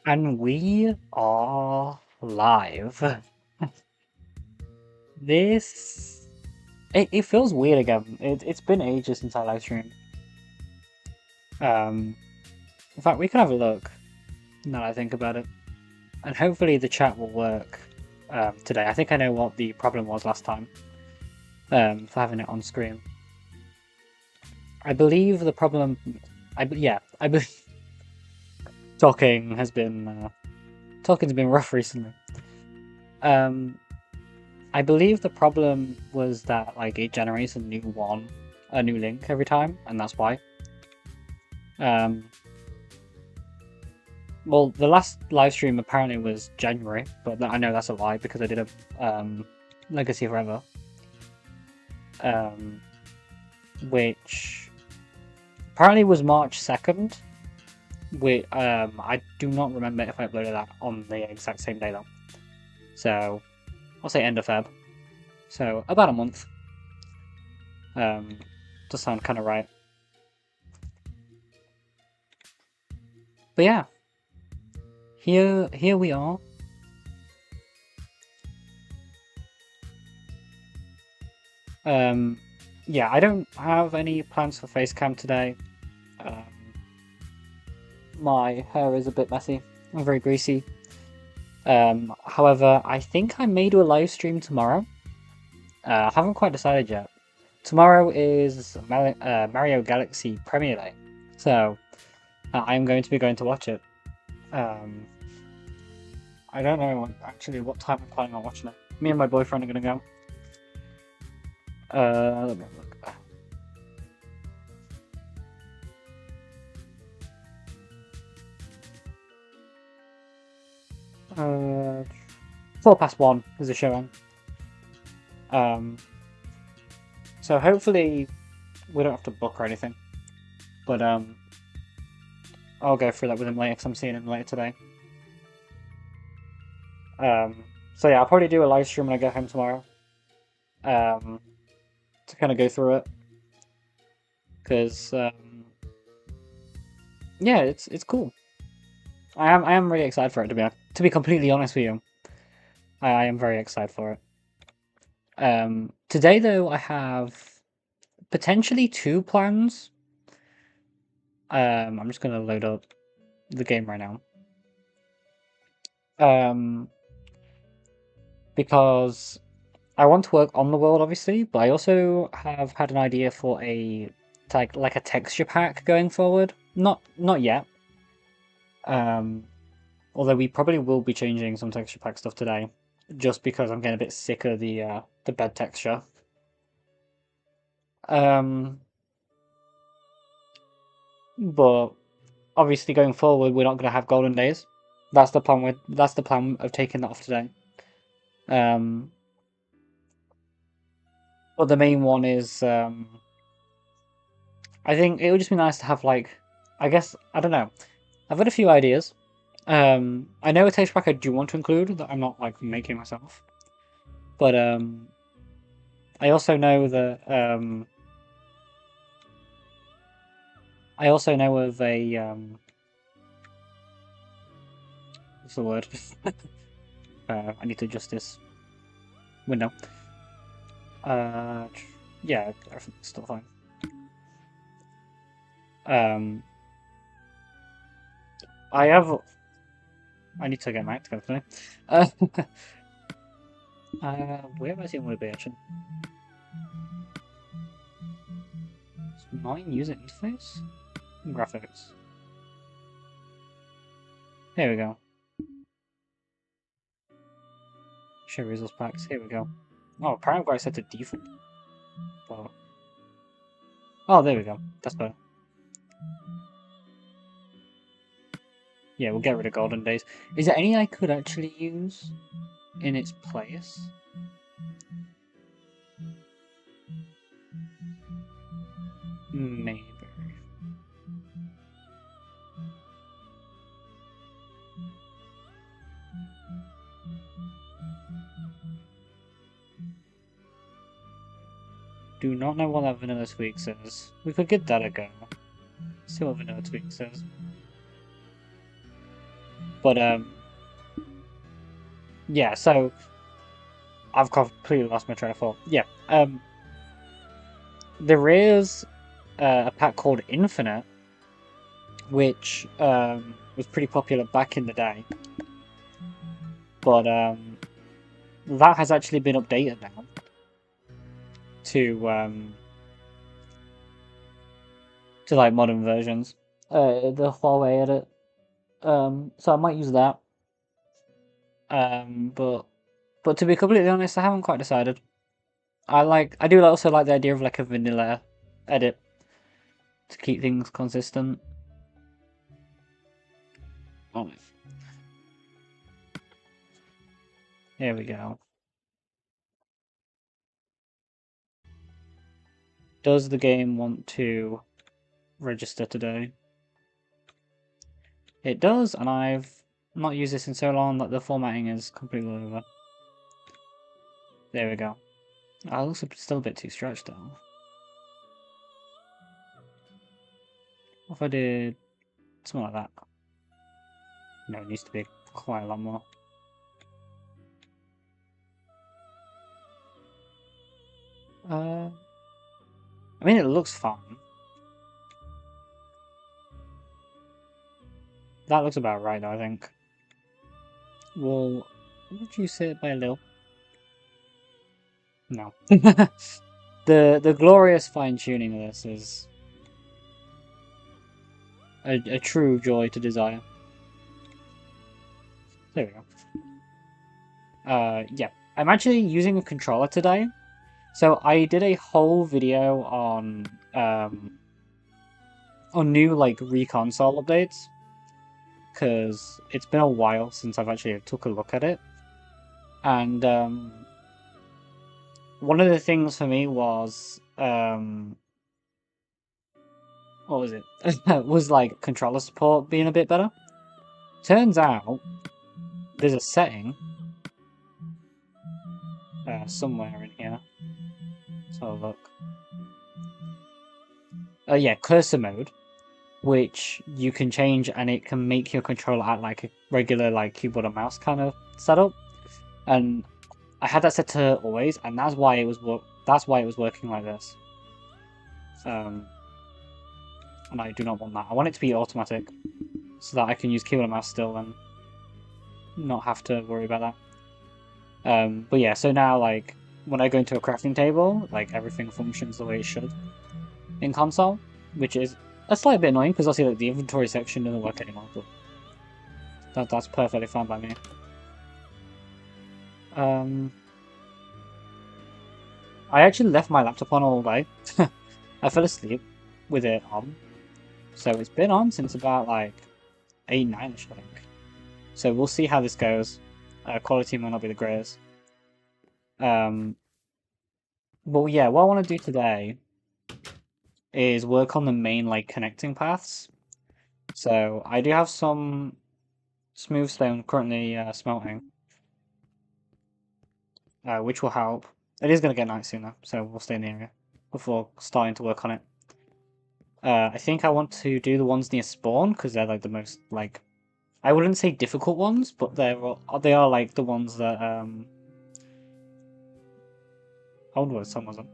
And we are live. This it feels weird again. It's been ages since I live streamed. In fact, we can have a look now that I think about it, and hopefully the chat will work today. I think I know what the problem was last time for having it on screen. I believe the problem. I believe talking's been rough recently. I believe the problem was that like it generates a new link every time, and that's why. Well, the last live stream apparently was January, but I know that's a lie because I did a Legacy4ever, which apparently was March 2nd. I do not remember if I uploaded that on the exact same day though. So I'll say end of Feb. So about a month. Does sound kind of right. But yeah, here we are. Yeah, I don't have any plans for facecam today. My hair is a bit messy. I'm very greasy. However, I think I may do a live stream tomorrow. I haven't quite decided yet. Tomorrow is Mario Galaxy Premiere Day, so I'm going to be going to watch it. I don't know actually what time I'm planning on watching it. Me and my boyfriend are going to go. Let me have a look. 1:04 is the showing. So hopefully we don't have to book or anything. But I'll go through that with him later because I'm seeing him later today. So yeah, I'll probably do a live stream when I get home tomorrow. To kind of go through it. Because yeah, it's cool. I am really excited for it to be completely honest with you. I am very excited for it. Today though I have potentially 2 plans. I'm just gonna load up the game right now. Because I want to work on the world obviously, but I also have had an idea for like a texture pack going forward. Not yet. Although we probably will be changing some texture pack stuff today, just because I'm getting a bit sick of the bed texture. But obviously going forward, we're not going to have golden days. That's the plan. That's the plan of taking that off today. But the main one is, I think it would just be nice to have like, I guess I don't know. I've had a few ideas. I know a texture pack I do want to include that I'm not like making myself, but I also know that I also know of a what's the word? I need to adjust this window. Yeah, everything's still fine. I need to get my act together today. Where am I seeing would be actually? 9 user interface? Graphics. Here we go. Show resource packs. Here we go. Oh, apparently I've got it set to default. But... oh, there we go. That's better. Yeah, we'll get rid of Golden Days. Is there any I could actually use in its place? Maybe. Do not know what that vanilla tweak says. We could get that a go. See what vanilla tweak says. But yeah. So I've completely lost my train of thought. Yeah. There is a pack called Infinite, which was pretty popular back in the day, but that has actually been updated now to like modern versions. The Huawei edit. So I might use that. But to be completely honest, I haven't quite decided. I do also like the idea of like a vanilla edit to keep things consistent. Oh, here we go. Does the game want to register today? It does, and I've not used this in so long that the formatting is completely over. There we go. Oh, it looks still a bit too stretched though. What if I did something like that? No, it needs to be quite a lot more. I mean, it looks fine. That looks about right though, I think. Well, would you say it by a little? No. The glorious fine-tuning of this is a true joy to desire. There we go. Yeah. I'm actually using a controller today. So I did a whole video on new like reconsole updates, because it's been a while since I've actually took a look at it. And one of the things for me was what was it? was like controller support being a bit better. Turns out there's a setting somewhere in here. Let's have a look. Yeah, cursor mode, which you can change, and it can make your controller act like a regular like keyboard and mouse kind of setup. And I had that set to always, and that's why it was working like this. And I do not want that. I want it to be automatic, so that I can use keyboard and mouse still and not have to worry about that. But yeah, so now like when I go into a crafting table, like everything functions the way it should in console, which is a slight bit annoying because I see like the inventory section doesn't work anymore, but that's perfectly fine by me. I actually left my laptop on all day. I fell asleep with it on, so it's been on since about like 8, 9ish, I think. So we'll see how this goes. Quality might not be the greatest. But yeah, what I want to do today is work on the main like connecting paths. So I do have some smooth stone currently smelting, which will help. It is going to get night soon though, so we'll stay in the area before starting to work on it. I think I want to do the ones near spawn because they're like the most like, I wouldn't say difficult ones, but they are like the ones that I wonder what some of them.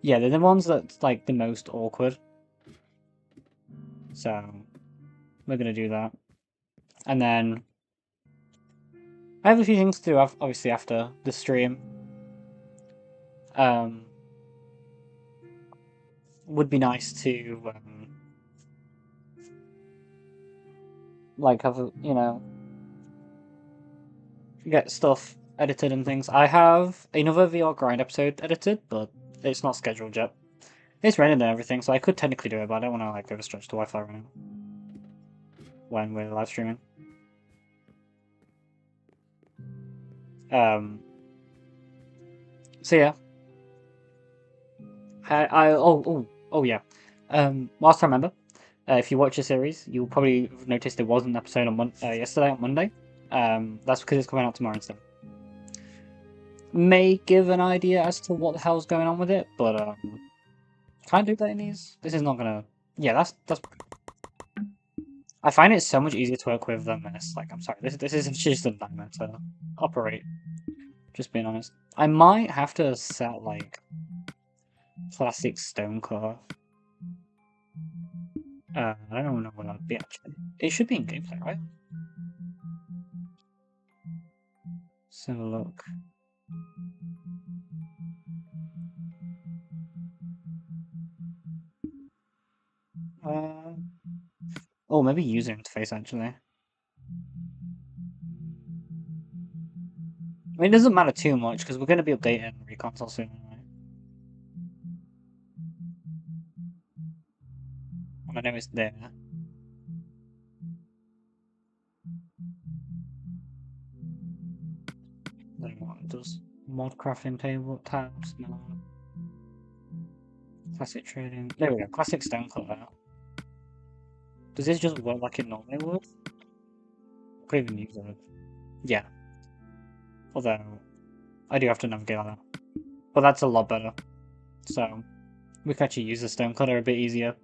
Yeah, they're the ones that's like the most awkward. So we're gonna do that, and then I have a few things to do. Obviously after the stream. Would be nice to like have get stuff edited and things. I have another VR grind episode edited, but it's not scheduled yet. It's raining and everything, so I could technically do it, but I don't want to like overstretch the Wi-Fi right now when we're live streaming. So yeah. Oh yeah. Whilst I remember, if you watch the series, you'll probably have noticed there was an episode on yesterday on Monday. That's because it's coming out tomorrow instead. May give an idea as to what the hell's going on with it, but can I do that in these? This is not gonna. Yeah, that's. I find it so much easier to work with than this. Like, I'm sorry, this is just a nightmare to operate. Just being honest. I might have to set, like, classic stone core. I don't know what that'd be, actually. It should be in gameplay, right? Let's have a look. Oh, maybe user interface, actually. I mean, it doesn't matter too much, because we're going to be updating Reconsole soon anyway. And I know it's there. Then what it does? Mod crafting table tabs? No. Classic trading. There we go. Classic stone cutter. Does this just work like it normally would? Could even use it. Yeah. Although, I do have to navigate like that. But that's a lot better. So, we can actually use the stone cutter a bit easier.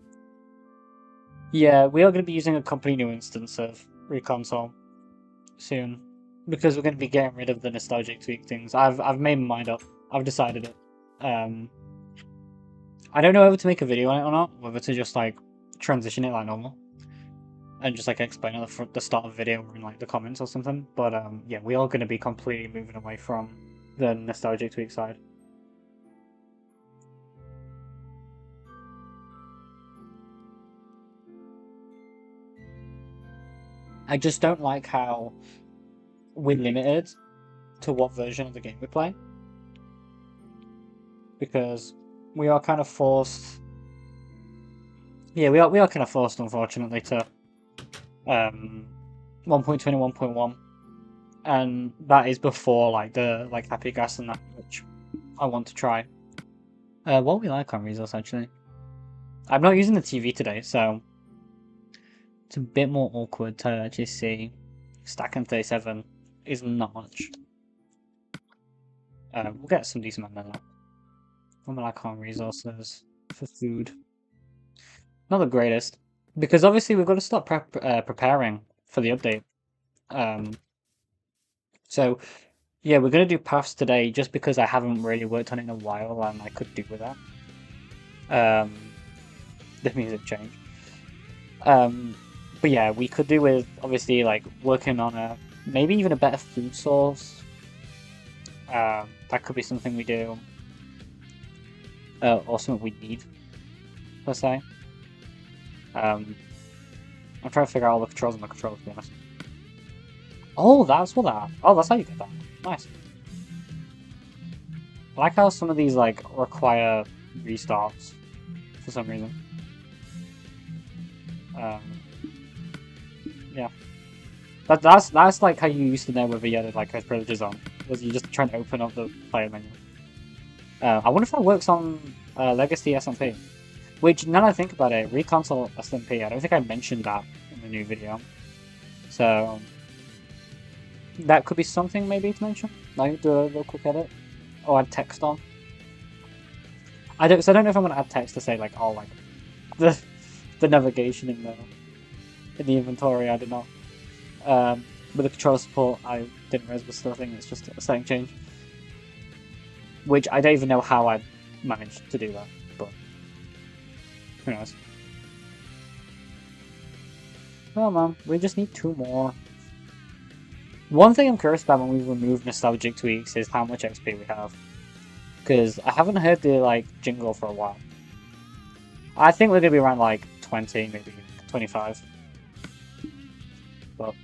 Yeah, we are going to be using a completely new instance of Reconsole soon. Because we're going to be getting rid of the nostalgic tweak things. I've made my mind up. I've decided it. I don't know whether to make a video on it or not. Whether to just, like, transition it like normal. And just, like, explain it at the start of the video or in, like, the comments or something. But, yeah, we are going to be completely moving away from the nostalgic tweak side. I just don't like how we're limited to what version of the game we play. Because we are kind of forced... Yeah, we are kind of forced, unfortunately, to 1.20 and 1.1. And that is before, like, the Happy Gas and that, which I want to try. What we like on resource, actually. I'm not using the TV today, so it's a bit more awkward to actually see. Stack and 37 is not much. We'll get some decent amount of that. What am I like on resources for food? Not the greatest, because obviously we've got to start preparing for the update. So yeah, we're gonna do paths today just because I haven't really worked on it in a while and I could do with that. The music change. But yeah, we could do with obviously like working on maybe even a better food source. That could be something we do. Or something we need, per se. I'm trying to figure out all the controls on the controls, to be honest. Oh, that's what that... Oh, that's how you get that. Nice. I like how some of these, like, require restarts for some reason. Yeah. That's like how you used to know whether you had, like, privileges on. Was you just trying to open up the player menu. I wonder if that works on Legacy SMP. Which, now that I think about it, Reconsole SMP, I don't think I mentioned that in the new video. So, that could be something maybe to mention. Like, do a little quick edit. Or add text on. I don't know if I'm going to add text to say, like, oh, like, the navigation in the inventory, I don't know. With the controller support, I didn't realize was still a thing, it's just a setting change. Which I don't even know how I managed to do that, but who knows. Oh man, we just need 2 more. One thing I'm curious about when we remove nostalgic tweaks is how much XP we have. Because I haven't heard the like jingle for a while. I think we're going to be around like 20, maybe 25. But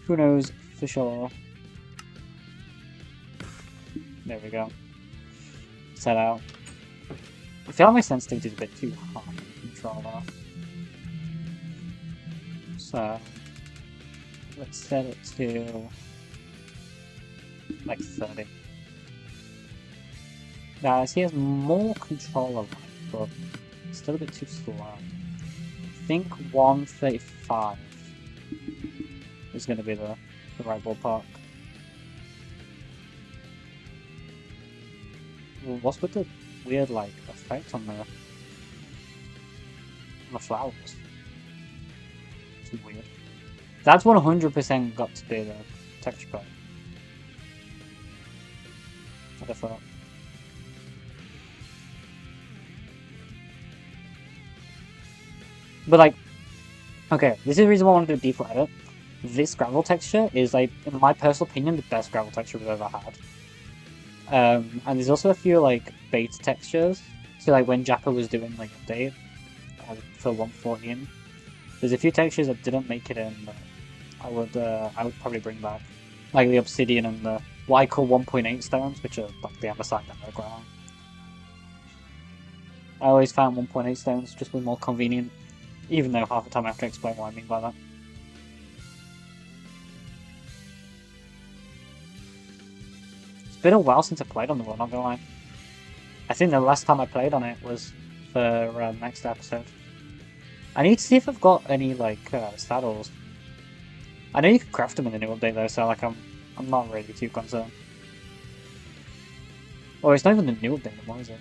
who knows for sure. There we go. Set out. I feel like my sensitivity is a bit too high on the controller. So let's set it to like 30. Now he has more controller life, but it's still a bit too slow. I think 135 is going to be the right ballpark. What's with the weird like effect on the flowers? This is weird. That's 100% got to be the texture pack. What I thought. But like, okay, this is the reason why I want to do default edit. This gravel texture is like, in my personal opinion, the best gravel texture we've ever had. And there's also a few like beta textures. So like when Jappa was doing like update for 1.14, there's a few textures that didn't make it in that I would probably bring back, like the obsidian and the what I call 1.8 stones, which are like the andesite and the ground. I always found 1.8 stones just way more convenient, even though half the time I have to explain what I mean by that. It's been a while since I played on the one, not gonna lie. I think the last time I played on it was for next episode. I need to see if I've got any like saddles. I know you can craft them in the new update though, so like I'm not really too concerned. Oh, it's not even the new update anymore, is it?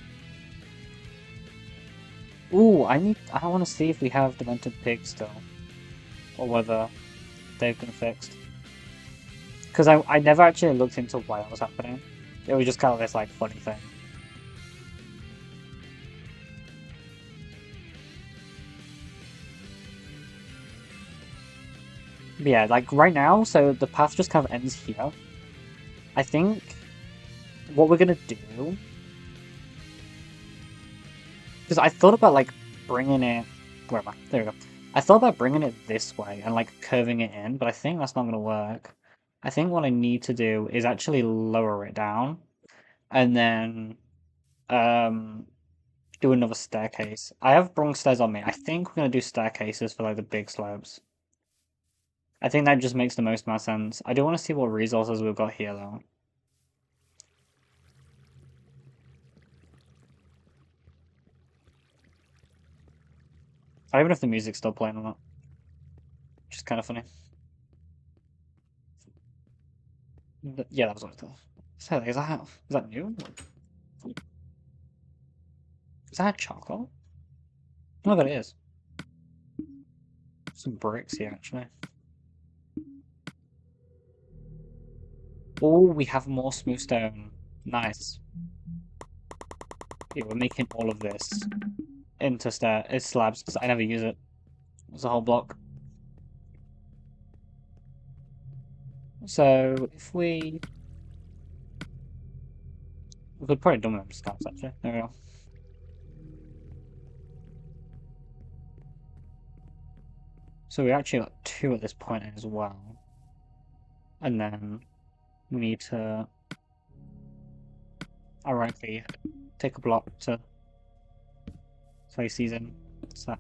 Ooh, I want to see if we have demented pigs still, or whether they've been fixed. Because I never actually looked into why that was happening. It was just kind of this like funny thing. But yeah, like right now, so the path just kind of ends here. I think what we're gonna do, because I thought about like bringing it, where am I? There we go. I thought about bringing it this way and like curving it in, but I think that's not gonna work. I think what I need to do is actually lower it down, and then do another staircase. I have bronze stairs on me. I think we're gonna do staircases for like the big slopes. I think that just makes the most amount of sense. I do want to see what resources we've got here though. I don't even know if the music's still playing or not. Which is kind of funny. Yeah, that was what I thought. So, is that new? Is that charcoal? No, that is. Some bricks here, actually. Oh, we have more smooth stone. Nice. Yeah, we're making all of this into slabs because I never use it. It's a whole block. So if we could probably dump them scraps actually. There we go. So we actually got 2 at this point as well. And then we need to ironically take a block to place these in. So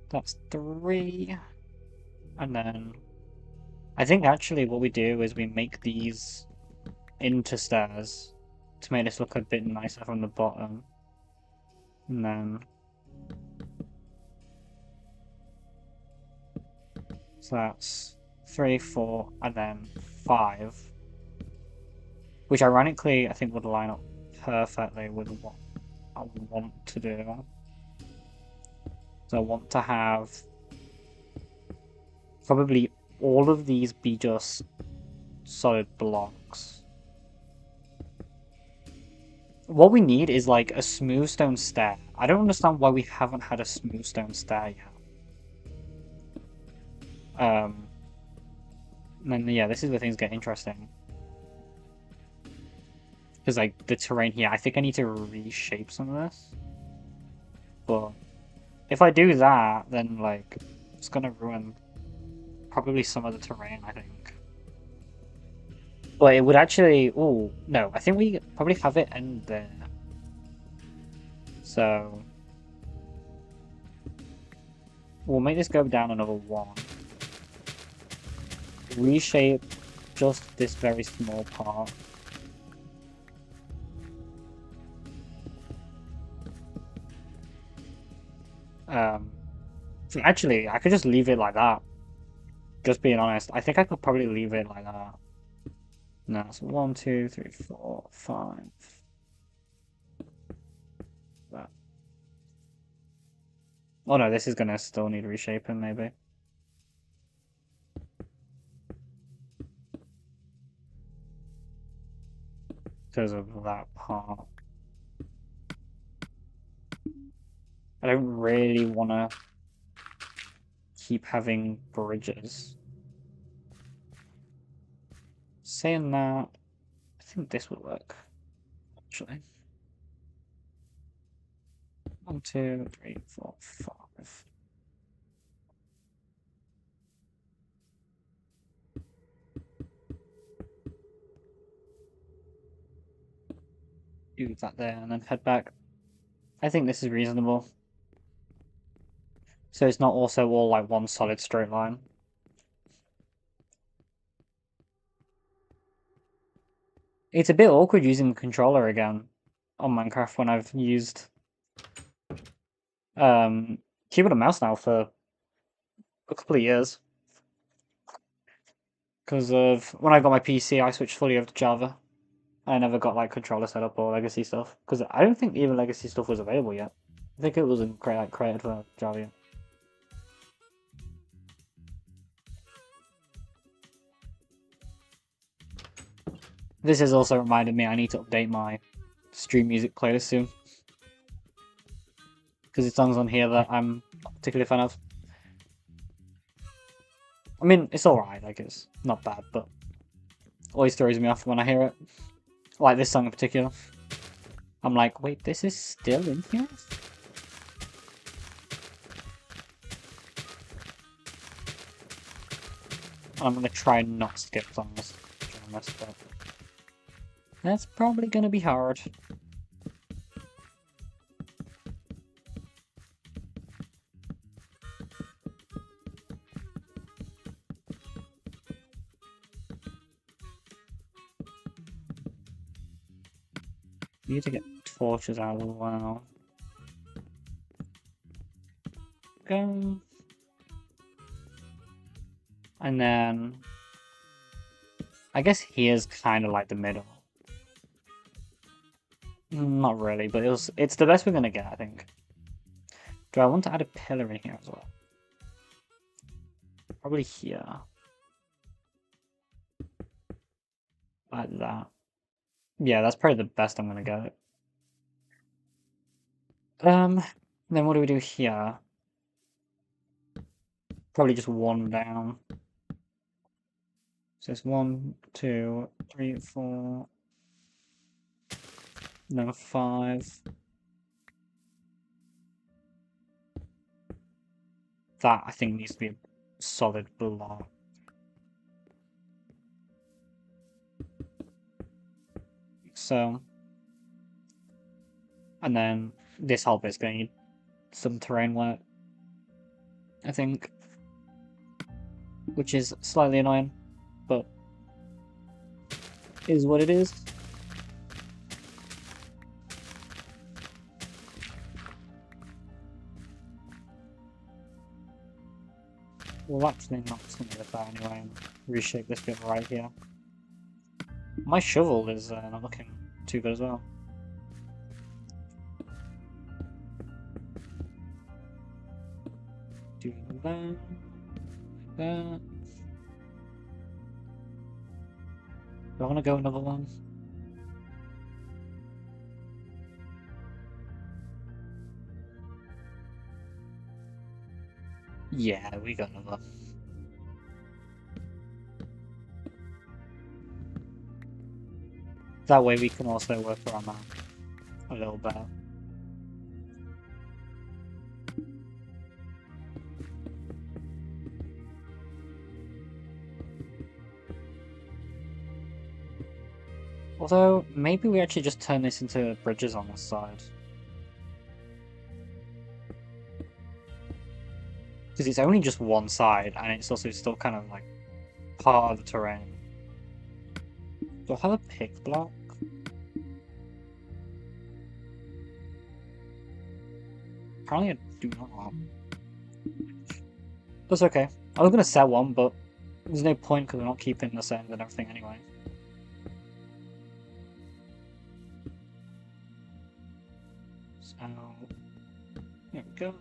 that's 3. And then I think actually what we do is we make these into stairs to make this look a bit nicer from the bottom. And then so that's 3, 4, and then 5. Which ironically I think would line up perfectly with what I want to do. So I want to have probably all of these be just solid blocks. What we need is like a smooth stone stair. I don't understand why we haven't had a smooth stone stair yet. And then yeah, this is where things get interesting. Because like the terrain here, I think I need to reshape some of this. But if I do that, then like it's gonna ruin probably some of the terrain, I think. But it would actually... Oh, no. I think we probably have it end there. So... we'll make this go down another 1. Reshape just this very small part. So actually, I could just leave it like that. Just being honest. I think I could probably leave it like that. No, so 1, 2, 3, 4, 5. That. Oh no, this is gonna still need reshaping, maybe. Because of that part. I don't really want to keep having bridges. Saying that, I think this would work, actually. 1, 2, 3, 4, 5. Do that there and then head back. I think this is reasonable. So it's not also all like one solid straight line. It's a bit awkward using the controller again on Minecraft when I've used keyboard and mouse now for a couple of years. Because of when I got my PC, I switched fully over to Java. I never got like controller setup or legacy stuff because I don't think even legacy stuff was available yet. I think it wasn't created for Java yet. This has also reminded me I need to update my stream music playlist soon because it's songs on here that I'm not particularly a fan of. I mean, it's alright, like it's not bad, but always throws me off when I hear it. Like this song in particular. I'm like, wait, this is still in here? And I'm gonna try and not skip songs during this, but that's probably gonna be hard. Need to get torches out as well. Go. And then I guess here's kind of like the middle. Not really, but it's the best we're gonna get, I think. Do I want to add a pillar in here as well? Probably here. Like that. Yeah, that's probably the best I'm gonna get. Then what do we do here? Probably just one down. So it's 1, 2, 3, 4. No, 5. That I think needs to be a solid block. So, and then this whole bit's going to need some terrain work, I think, which is slightly annoying, but is what it is. We'll actually knock some of it out anyway and reshape this bit right here. My shovel is not looking too good as well. Do that. That. Do I want to go another one? Yeah, we got another. That way we can also work around that a little better. Although, maybe we actually just turn this into bridges on this side. Because it's only just one side, and it's also still kind of like part of the terrain. Do I have a pick block? Apparently I do not. That's okay. I was going to set one, but there's no point because we're not keeping the sand and everything anyway. So, there we go.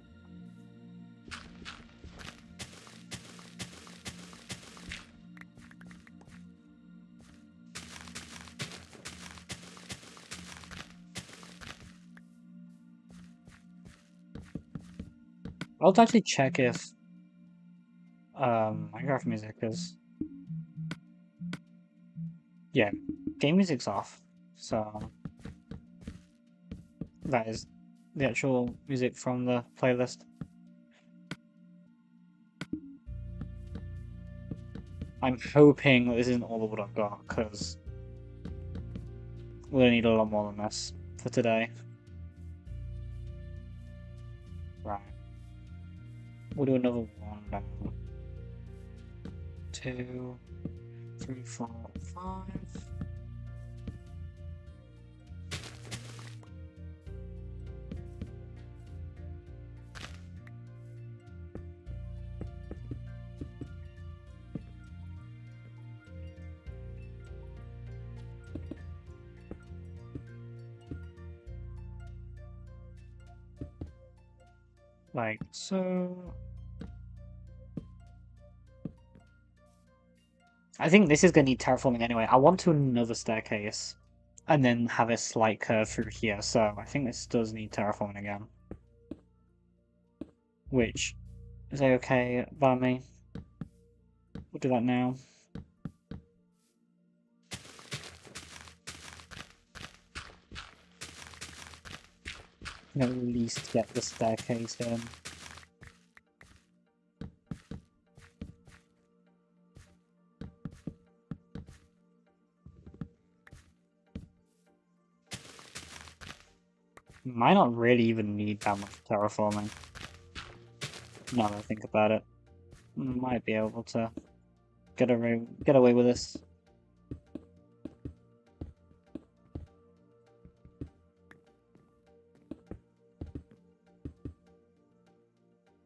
I'll actually check if Minecraft music is, yeah, game music's off. So that is the actual music from the playlist. I'm hoping that this isn't all of what I've got, because we're gonna need a lot more than this for today. Right. We'll do another one down. 2, 3, 4, 5. Like so. I think this is going to need terraforming anyway. I want to another staircase and then have a slight curve through here, so I think this does need terraforming again. Which is okay by me. We'll do that now. At least get the staircase in. Might not really even need that much terraforming. Now that I think about it. Might be able to get away with this.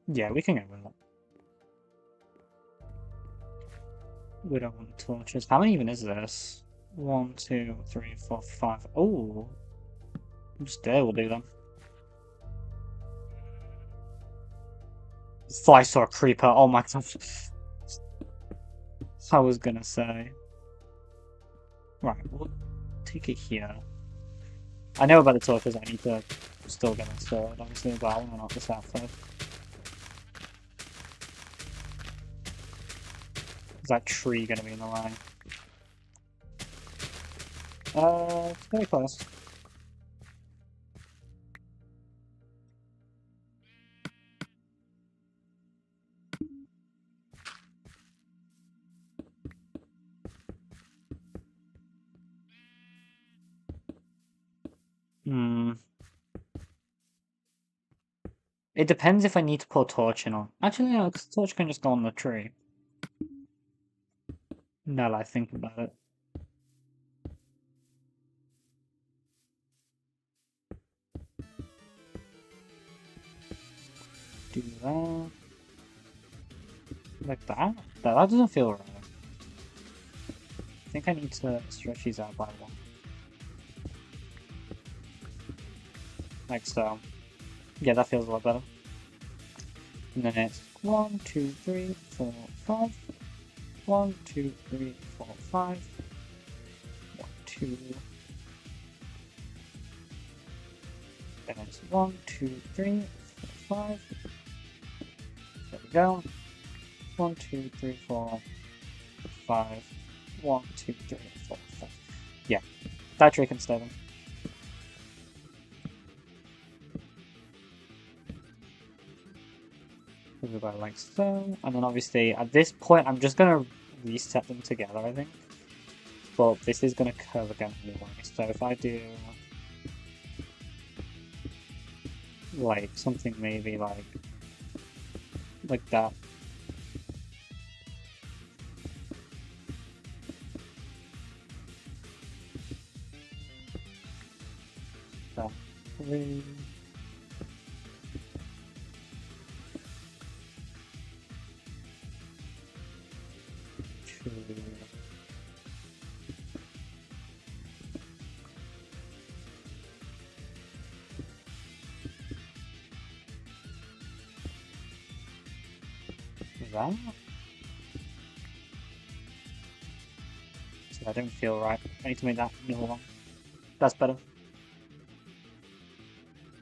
Yeah, we can get with it. We don't want torches. How many even is this? 1, 2, 3, 4, 5. Oh, just there we'll do them. Thought I saw a creeper. Oh my god. I was gonna say. Right, we'll take it here. I know about the torches, I need to still get installed, obviously, but I want to knock this out first. Is that tree gonna be in the way? It's very close. It depends if I need to put a torch in on. Actually, no, because the torch can just go on the tree. Now that I think about it. Do that. Like that? That doesn't feel right. I think I need to stretch these out by one. Like so. Yeah, that feels a lot better. And then it's 1, 2, 3, 4, 5. 1, 2, 3, 4, 5. 1, 2. Then it's 1, 2, 3, 4, 5. There we go. 1, 2, 3, 4, 5. 1, 2, 3, 4, 5. Yeah, that tree can stay them. We'll go like so, and then obviously at this point I'm just gonna reset them together, I think. But this is gonna curve again anyway, so if I do like something maybe like that. So 3. That? So I don't feel right. I need to make that another one. That's better.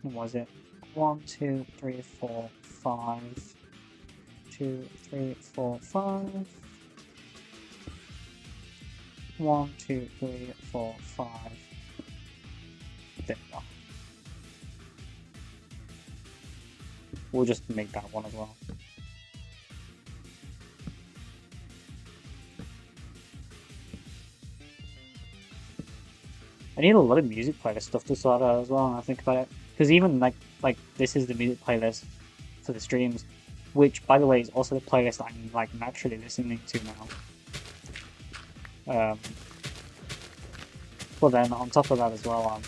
What was it? 1, 2, 3, 4, 5. 2, 3, 4, 5. 1, 2, 3, 4, 5. There we go. We'll just make that one as well. I need a lot of music playlist stuff to sort out as well when I think about it. Because even like this is the music playlist for the streams, which by the way is also the playlist I'm like naturally listening to now. But then on top of that as well, I'm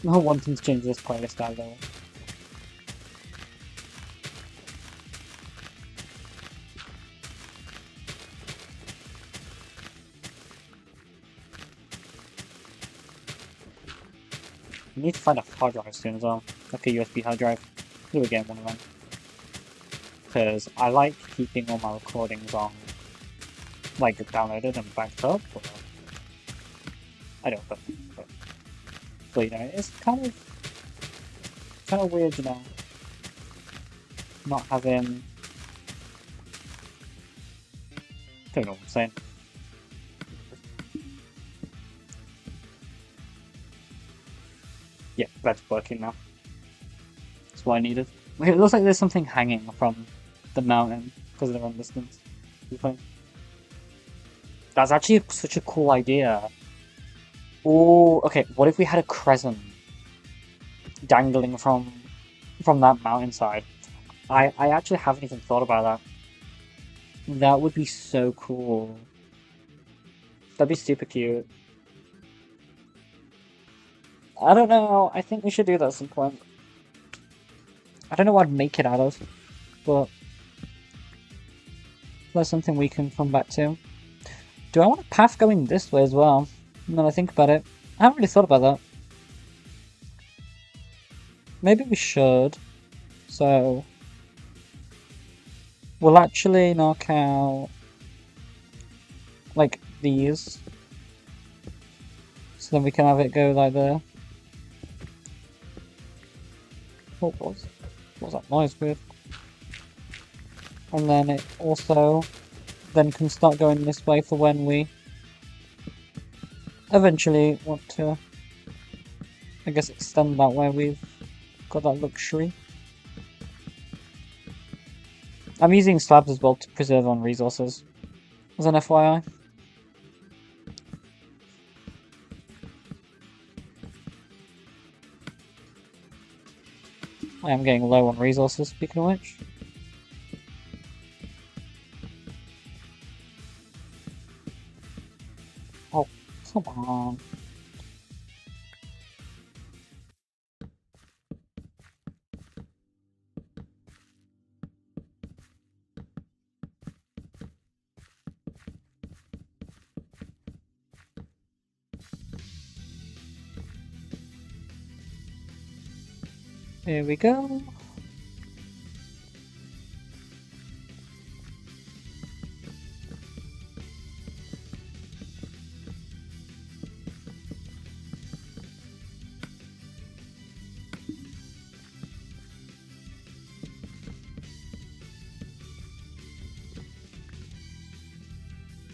not wanting to change this playlist either. I need to find a hard drive soon as well, like a USB hard drive. Do again one of them. Because I like keeping all my recordings on, like downloaded and backed up. But I don't, but you know, it's kind of weird, you know, not having. Don't know what I'm saying. Yeah, that's working now. That's what I needed. It looks like there's something hanging from the mountain because of the run distance. That's actually such a cool idea. Oh, okay. What if we had a crescent dangling from that mountainside? I actually haven't even thought about that. That would be so cool. That'd be super cute. I don't know. I think we should do that at some point. I don't know what I'd make it out of, but that's something we can come back to. Do I want a path going this way as well? Now I think about it, I haven't really thought about that. Maybe we should. So we'll actually knock out like these, so then we can have it go like there. What was that noise with? And then it also then can start going this way for when we eventually want to, I guess, extend that way. We've got that luxury. I'm using slabs as well to preserve on resources, as an FYI. I am getting low on resources, speaking of which. Oh, come on. Here we go.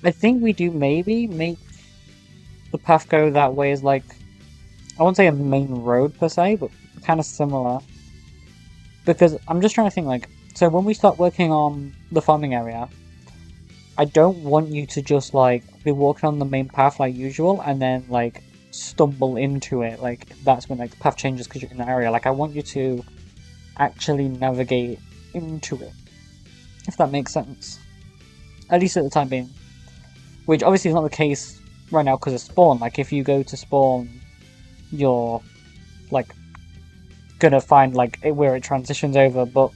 I think we do maybe make the path go that way as like, I won't say a main road per se, but kind of similar. Because I'm just trying to think like, so when we start working on the farming area, I don't want you to just like be walking on the main path like usual and then like stumble into it. Like that's when like the path changes because you're in the area. Like I want you to actually navigate into it, if that makes sense. At least at the time being. Which obviously is not the case right now because of spawn. Like if you go to spawn, you're like gonna find like where it transitions over, but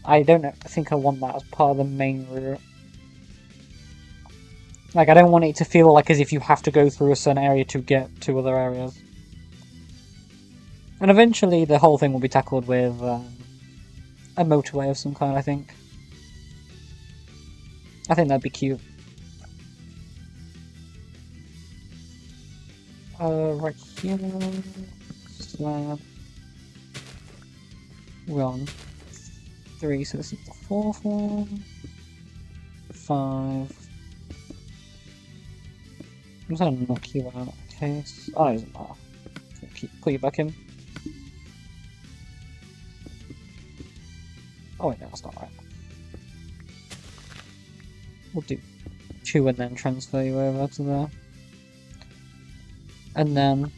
I don't think I want that as part of the main route. Like I don't want it to feel like as if you have to go through a certain area to get to other areas. And eventually the whole thing will be tackled with a motorway of some kind, I think. I think that'd be cute. Right here. slab. We're on 3, so this is the 4th one. 5. I'm just gonna knock you out in case. Oh, it doesn't matter. Put you back in. Oh wait, no, that's not right. We'll do 2 and then transfer you over to there. And then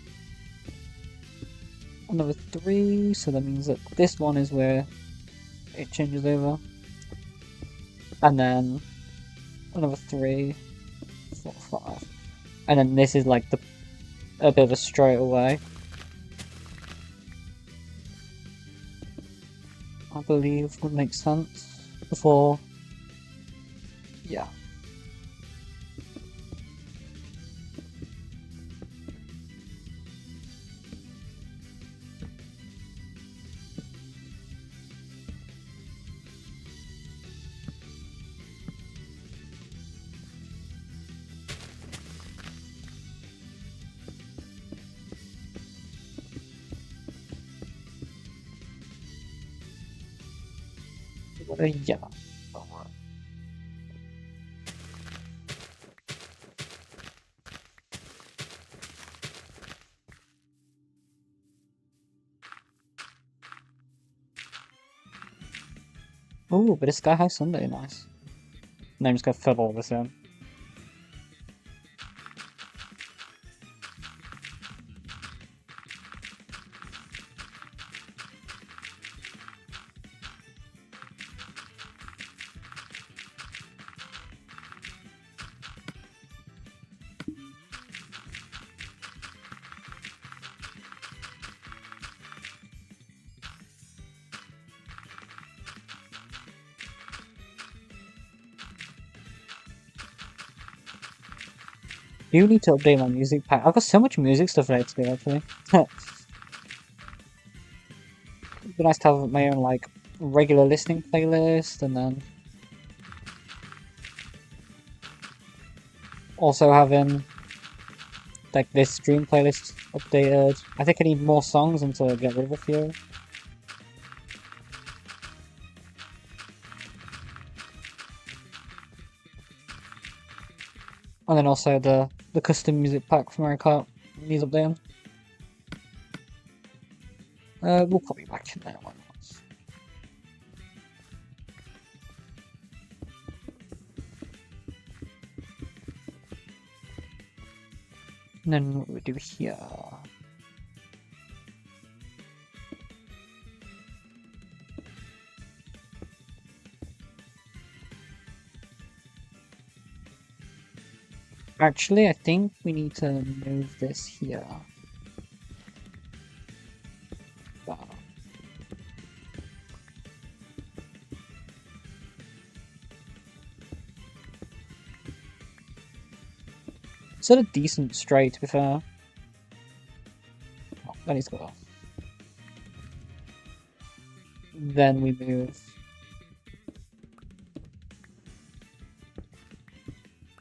another 3, so that means that this one is where it changes over. And then another 3, 4, 5. And then this is like a bit of a straight away. I believe would make sense before. Yeah. Yeah. Oh, but it's Sky High Sunday, nice. And I'm just gonna fill all this in. You need to update my music pack. I've got so much music stuff ready to do, actually. It'd be nice to have my own, like, regular listening playlist, and then also having, like, this stream playlist updated. I think I need more songs until I get rid of a few. And then also the custom music pack for Mario Kart needs updating. We'll put you back in there. Why not? And then what we do here. Actually, I think we need to move this here. It's at a decent straight, to be fair. Oh, that needs to go off. Then we move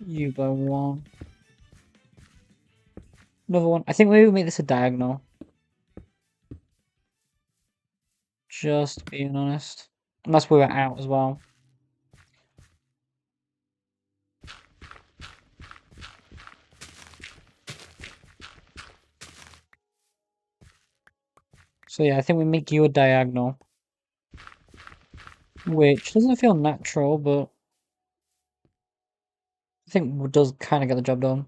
you by 1. Another one. I think maybe we'll make this a diagonal. Just being honest. Unless we were out as well. So yeah, I think we make you a diagonal. Which doesn't feel natural, but I think does kind of get the job done.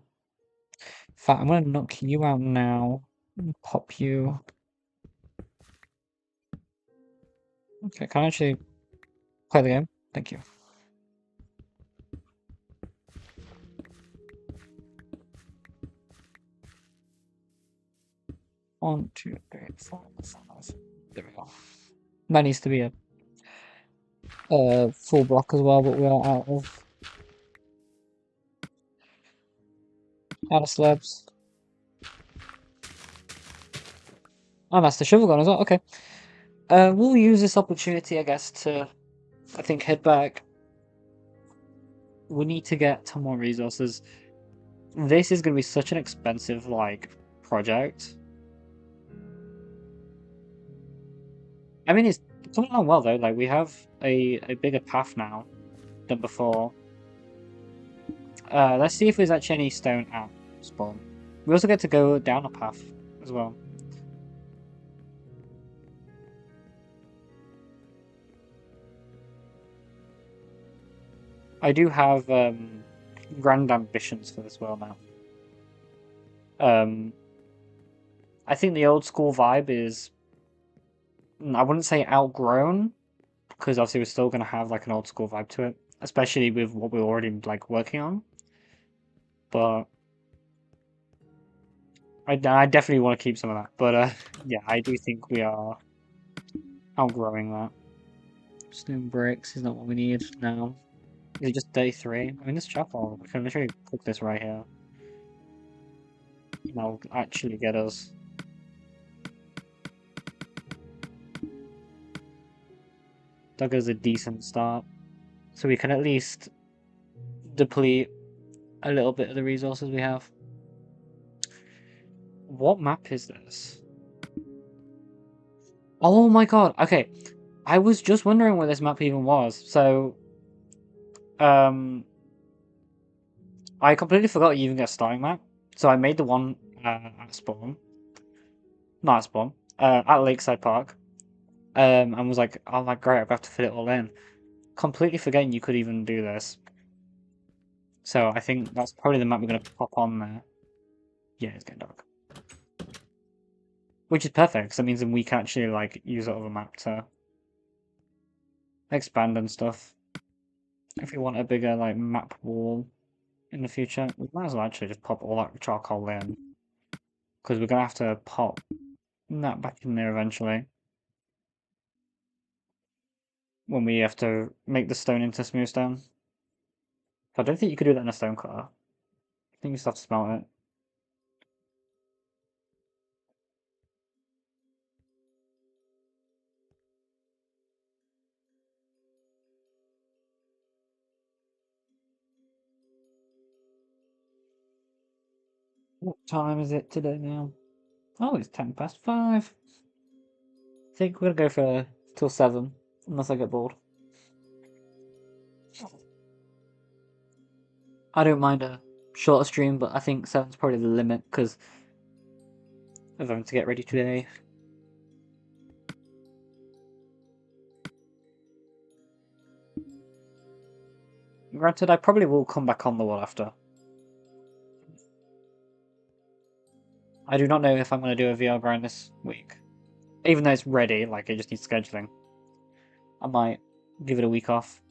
In fact, I'm going to knock you out now. And pop you. Okay, can I actually play the game? Thank you. One, two, three, 4, 5. There we go. That needs to be a full block as well, but we are out of slabs. Oh, that's the shovel gun as well. Okay. We'll use this opportunity, I guess, to I think head back. We need to get some more resources. This is going to be such an expensive, like, project. I mean, it's coming along well though. Like we have a bigger path now than before. Let's see if there's actually any stone at spawn. We also get to go down a path as well. I do have grand ambitions for this world now. I think the old school vibe is, I wouldn't say outgrown, because obviously we're still gonna have like an old school vibe to it, especially with what we're already like working on. But I definitely want to keep some of that. But yeah, I do think we are outgrowing that. Stone bricks is not what we need now. Is it just day 3? I mean, this chapel, we can literally cook this right here. That'll actually get us. That goes a decent start. So we can at least deplete a little bit of the resources we have. What map is this? Oh my god, okay. I was just wondering where this map even was. So, I completely forgot you even get a starting map. So I made the one at spawn. Not at spawn. At Lakeside Park. And was like, oh my great, I have to fit it all in. Completely forgetting you could even do this. So I think that's probably the map we're going to pop on there. Yeah, it's getting dark. Which is perfect, because that means that we can actually like use that other map to expand and stuff. If we want a bigger like map wall in the future, we might as well actually just pop all that charcoal in. Because we're going to have to pop that back in there eventually. When we have to make the stone into smooth stone. I don't think you could do that in a stone cutter. I think you just have to smelt it. What time is it today now? Oh, it's 5:10. I think we're gonna go for till 7, unless I get bored. I don't mind a shorter stream, but I think 7's probably the limit because of having to get ready today. Granted, I probably will come back on the wall after. I do not know if I'm going to do a VR grind this week. Even though it's ready, like it just needs scheduling. I might give it a week off.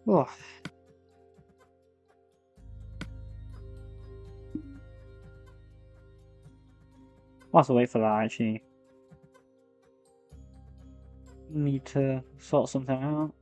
Oh. I'll have to wait for that, actually. Need to sort something out.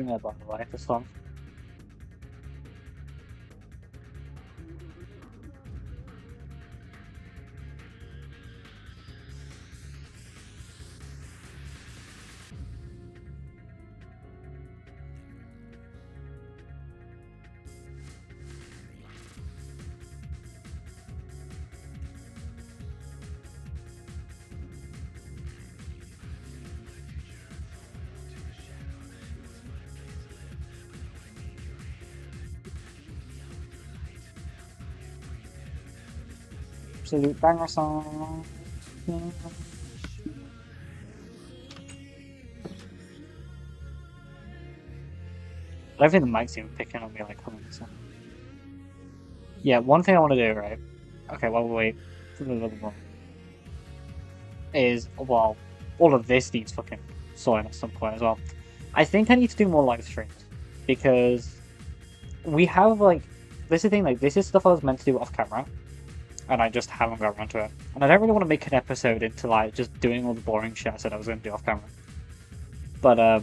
talking there, by the way, this song. Absolute banger song. I don't think the mic's even picking on me like comments. Yeah, one thing I want to do, right? Okay, while we wait for the little one, is, well, all of this needs fucking sorting at some point as well. I think I need to do more live streams because we have like, this is the thing, like, this is stuff I was meant to do off camera and I just haven't got around to it. And I don't really want to make an episode into like just doing all the boring shit I said I was going to do off camera. But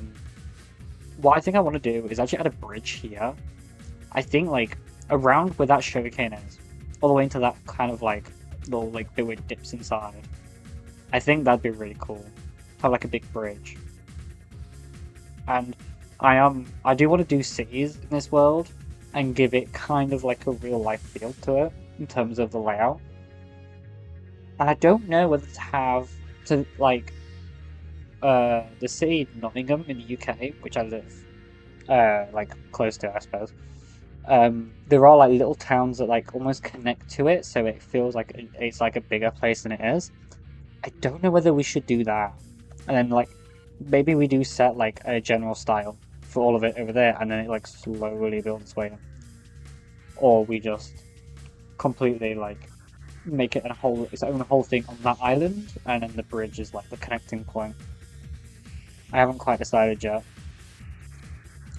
what I think I want to do is actually add a bridge here. I think like around where that sugarcane is, all the way into that kind of like little like bit where it dips inside. I think that'd be really cool. Have like a big bridge. And I do want to do cities in this world and give it kind of like a real life feel to it in terms of the layout. And I don't know whether to have to like the city Nottingham in the UK, which I live like close to, I suppose. There are like little towns that like almost connect to it, so it feels like it's like a bigger place than it is. I don't know whether we should do that, and then like maybe we do set like a general style for all of it over there, and then it like slowly builds its way in, or we just completely like make it its own whole thing on that island, and then the bridge is like the connecting point. I haven't quite decided yet.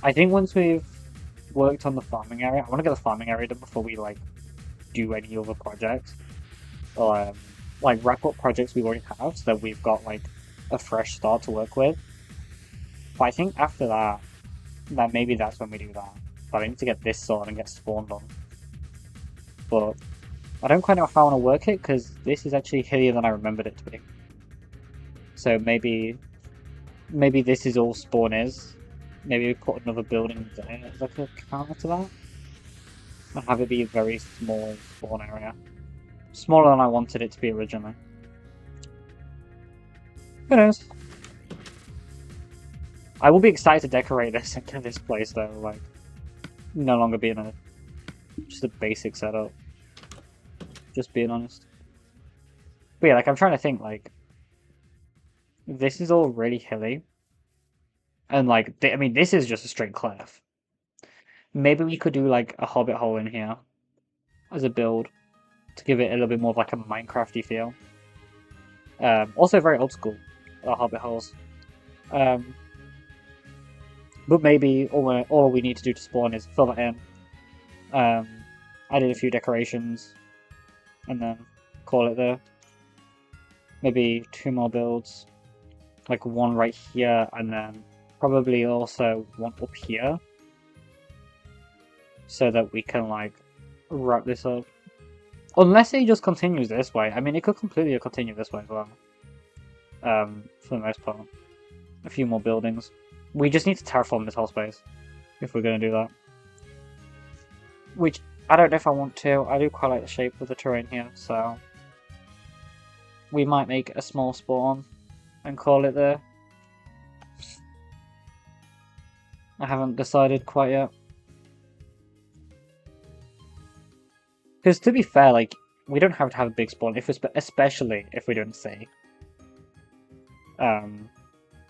I think once we've worked on the farming area, I want to get the farming area done before we like do any other projects, or like wrap up projects we already have, so that we've got like a fresh start to work with. But I think after that, then maybe that's when we do that. But I need to get this sorted and get spawned on. But I don't quite know how I want to work it, because this is actually hillier than I remembered it to be. So maybe this is all spawn is. Maybe we put another building there as like a counter to that. And have it be a very small spawn area. Smaller than I wanted it to be originally. Who knows? I will be excited to decorate this and get this place though, like no longer being just a basic setup. Just being honest. But yeah, like I'm trying to think, like this is all really hilly. And like I mean this is just a straight cliff. Maybe we could do like a hobbit hole in here as a build to give it a little bit more of like a Minecrafty feel. Also very old school, hobbit holes. But maybe all we need to do to spawn is fill that in. Added a few decorations, and then call it there. Maybe 2 more builds, like one right here, and then probably also one up here, so that we can like wrap this up. Unless it just continues this way. I mean, it could completely continue this way as well. For the most part. A few more buildings. We just need to terraform this whole space, if we're going to do that. Which, I don't know if I want to. I do quite like the shape of the terrain here, so... we might make a small spawn and call it there. I haven't decided quite yet. Because to be fair, like, we don't have to have a big spawn, especially if we're doing sea.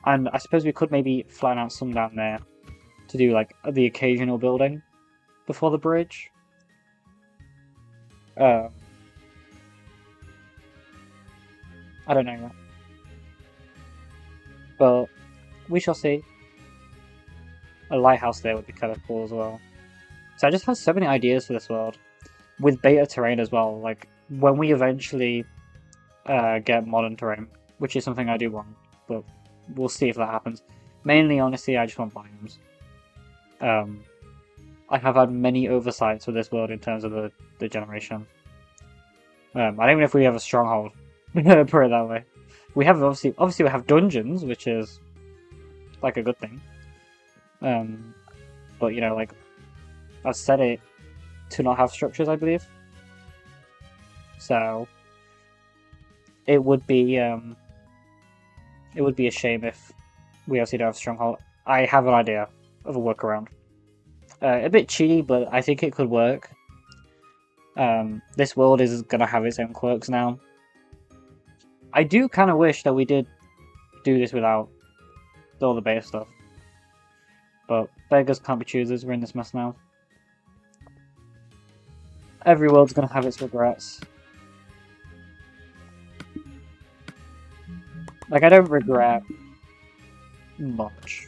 And I suppose we could maybe flatten out some down there to do, like, the occasional building before the bridge. I don't know yet. But we shall see. A lighthouse there would be kind of cool as well. So I just have so many ideas for this world. With beta terrain as well, like when we eventually get modern terrain, which is something I do want, but we'll see if that happens. Mainly, honestly, I just want biomes. I have had many oversights with this world in terms of the generation. I don't even know if we have a stronghold. Put it that way. We have obviously we have dungeons, which is like a good thing. But you know, like I've set it to not have structures, I believe. So it would be a shame if we obviously don't have stronghold. I have an idea of a workaround. A bit cheaty, but I think it could work. This world is gonna have its own quirks now. I do kind of wish that we did do this without all the beta stuff. But beggars can't be choosers, we're in this mess now. Every world's gonna have its regrets. Like, I don't regret much.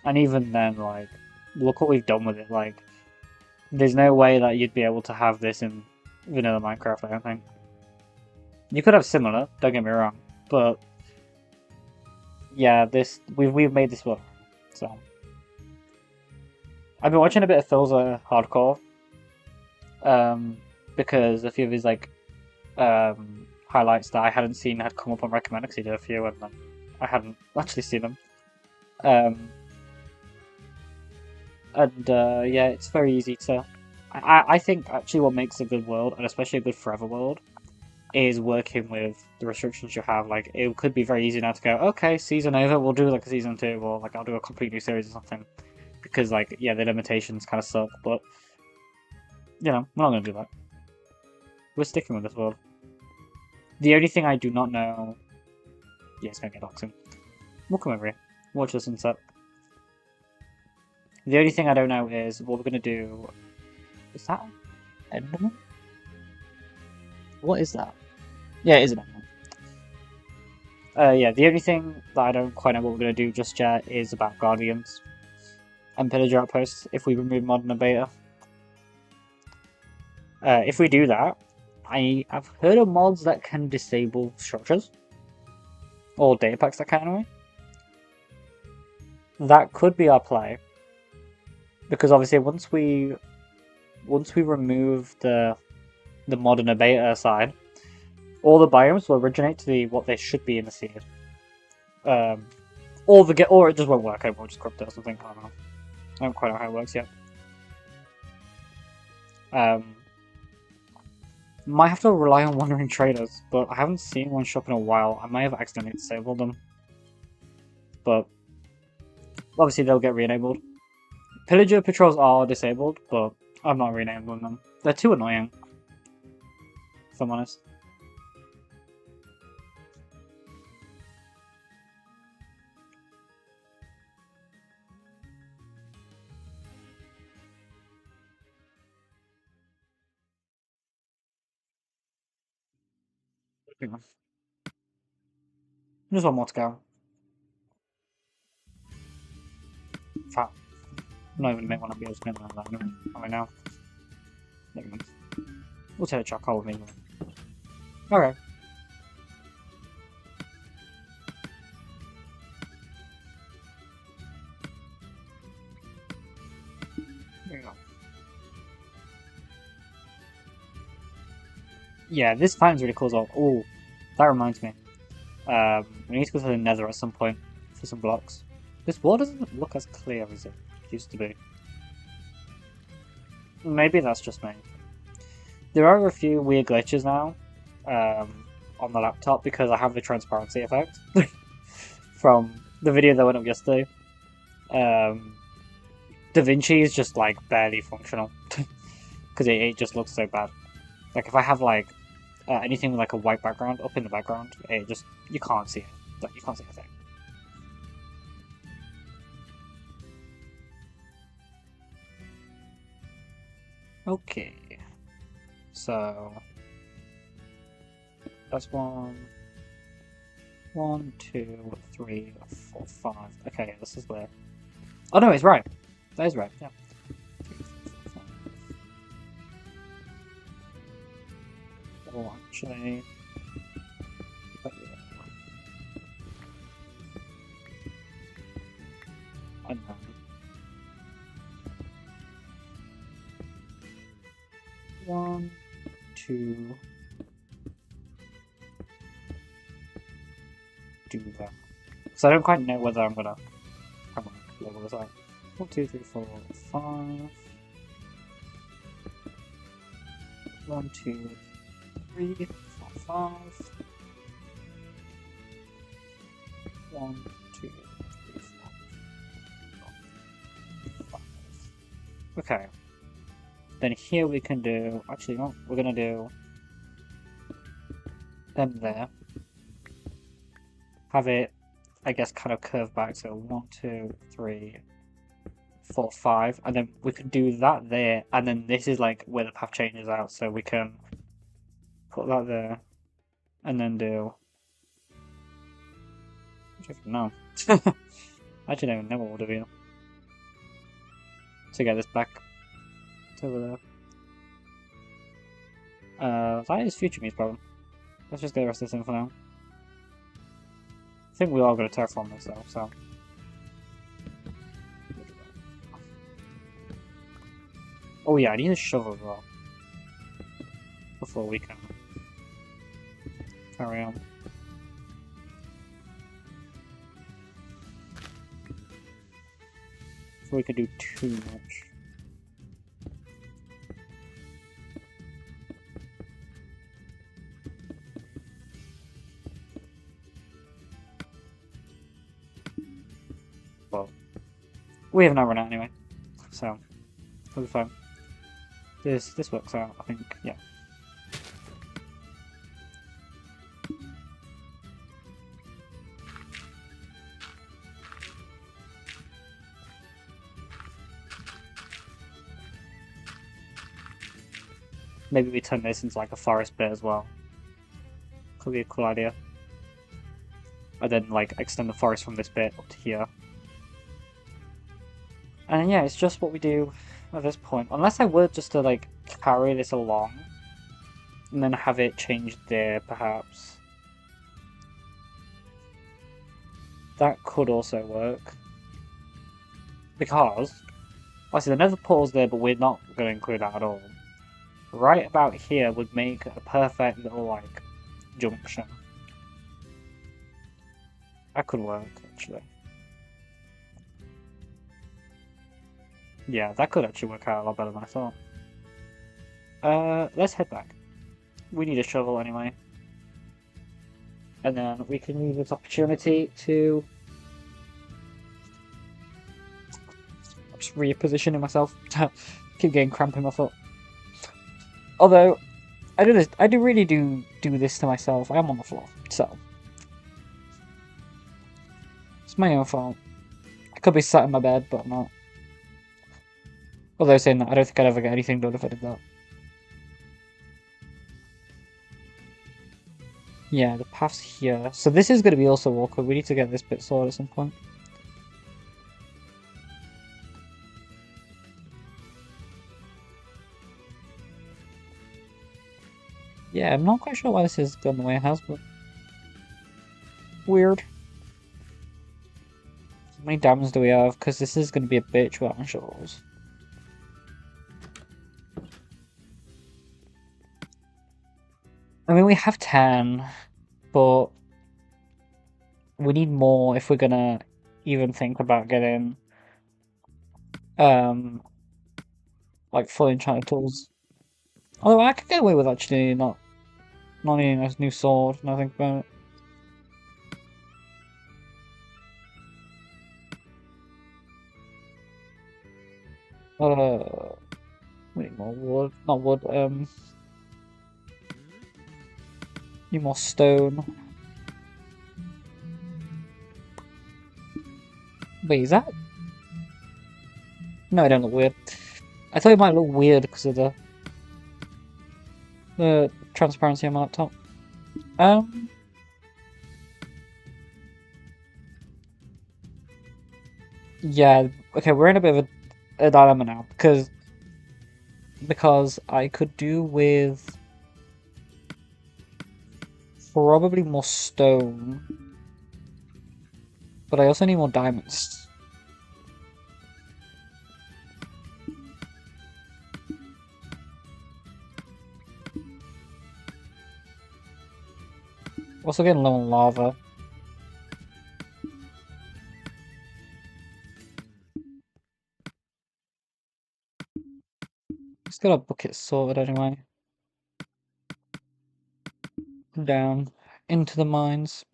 And even then, like, look what we've done with it. Like, there's no way that you'd be able to have this in vanilla Minecraft, I don't think. You could have similar, don't get me wrong, but yeah, we've made this work. So I've been watching a bit of Phil's hardcore, because a few of his like highlights that I hadn't seen had come up on recommend, because he did a few and then I hadn't actually seen them. Yeah, it's very easy to. I think actually what makes a good world, and especially a good forever world, is working with the restrictions you have. Like, it could be very easy now to go, okay, season over, we'll do like a season 2, or like I'll do a complete new series or something. Because, like, yeah, the limitations kind of suck, but, you know, we're not going to do that. We're sticking with this world. The only thing I do not know. Yeah, it's going to get doxing. We'll come over here. Watch the sunset. The only thing I don't know is what we're going to do. Is that Enderman? What is that? Yeah, it is an Enderman. Yeah, the only thing that I don't quite know what we're going to do just yet is about Guardians and Pillager Outposts if we remove Modern and Beta. If we do that, I've heard of mods that can disable structures. Or data packs that can anyway. That could be our play. Because obviously once we remove the Modern and Beta side, all the biomes will originate to what they should be in the seed. Or it just won't work. I will just corrupt it or something. I don't know. I don't quite know how it works yet. Might have to rely on wandering traders, but I haven't seen one shop in a while. I may have accidentally disabled them. But obviously they'll get re-enabled. Pillager patrols are disabled, but I'm not re-enabling them. They're too annoying, if I'm honest. Just one more to go. In fact, I'm not even make one of those minimum that anyway. Right now. Never mind. We'll take a charcoal with me. Okay. There you go. Yeah, this fountain's really cool as well. Oh, that reminds me. We need to go to the Nether at some point for some blocks. This wall doesn't look as clear as it used to be. Maybe that's just me. There are a few weird glitches now on the laptop because I have the transparency effect from the video that went up yesterday. DaVinci is just like barely functional because it just looks so bad. Like if I have like anything with like a white background up in the background, it just you can't see it. Like you can't see a thing. Okay, so that's 1, 2, 3, 4, 5. Okay, this is where. Oh no, it's right. That is right. Yeah. 3, 4, 5. Oh, actually. I know. to do that. So I don't quite know whether I'm gonna. Come on, level this out. 1, 2, 3, 4, 5. 1, 2, 3, 4, 5. 1, 2, 3, 4, 5. Okay. Then here we can do. Actually, no, we're gonna do them there. Have it, I guess, kind of curve back. So 1, 2, 3, 4, 5, and then we can do that there, and then this is like where the path changes out. So we can put that there, and then do. I don't know. I actually don't know what we'll do to get this back to over there. That is future me's problem. Let's just get the rest of this in for now. I think we are going to terraform this though, so. Oh yeah, I need a shovel as well. Before we can carry on. Before we can do too much. Well, we have not run out anyway, so it'll be fine. This works out, I think, yeah. Maybe we turn this into like a forest bit as well. Could be a cool idea. And then like extend the forest from this bit up to here. And yeah, it's just what we do at this point. Unless I were just to like carry this along and then have it changed there perhaps. That could also work. Because obviously the nether portal's there, but we're not going to include that at all. Right about here would make a perfect little like junction. That could work actually. Yeah, that could actually work out a lot better than I thought. Let's head back. We need a shovel anyway. And then we can use this opportunity to just repositioning myself. Keep getting cramp in my foot. Although, I do really do this to myself. I am on the floor, so it's my own fault. I could be sat in my bed, but I'm not. Although saying that, I don't think I'd ever get anything done if I did that. Yeah, the path's here. So this is going to be also awkward. We need to get this bit sorted at some point. Yeah, I'm not quite sure why this has gone the way it has, but weird. How many diamonds do we have? Because this is going to be a bitch without shovels. I mean, we have 10, but we need more if we're gonna even think about getting, like full enchanted tools. Although I could get away with actually not needing a new sword, now I think about it. We need more wood, not wood, need more stone. Wait, is that? No, it don't look weird. I thought it might look weird because of the transparency on my laptop. Yeah, okay, we're in a bit of a dilemma now because I could do with probably more stone, but I also need more diamonds. Also getting low on lava. Let's get our bucket sorted anyway. Down into the mines.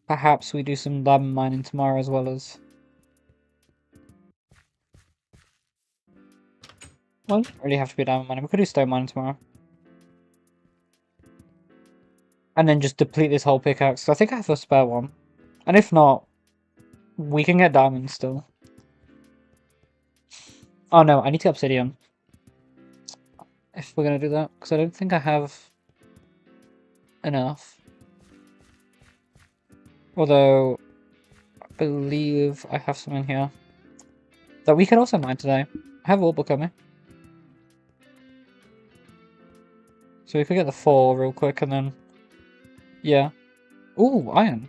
Perhaps we do some diamond mining tomorrow as well as... Well, it doesn't really have to be diamond mining. We could do stone mining tomorrow. And then just deplete this whole pickaxe. I think I have a spare one. And if not, we can get diamonds still. Oh no, I need to get obsidian. If we're going to do that. Because I don't think I have enough. Although, I believe I have some in here. That we can also mine today. I have ore coming. So we could get the 4 real quick and then... Yeah. Ooh, iron.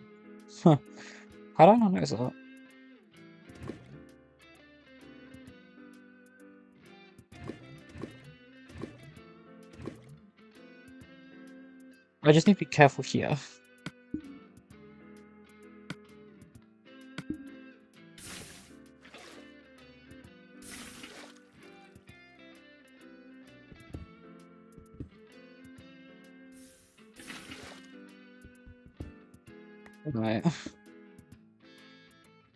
Huh. How did I not notice that? I just need to be careful here. Right.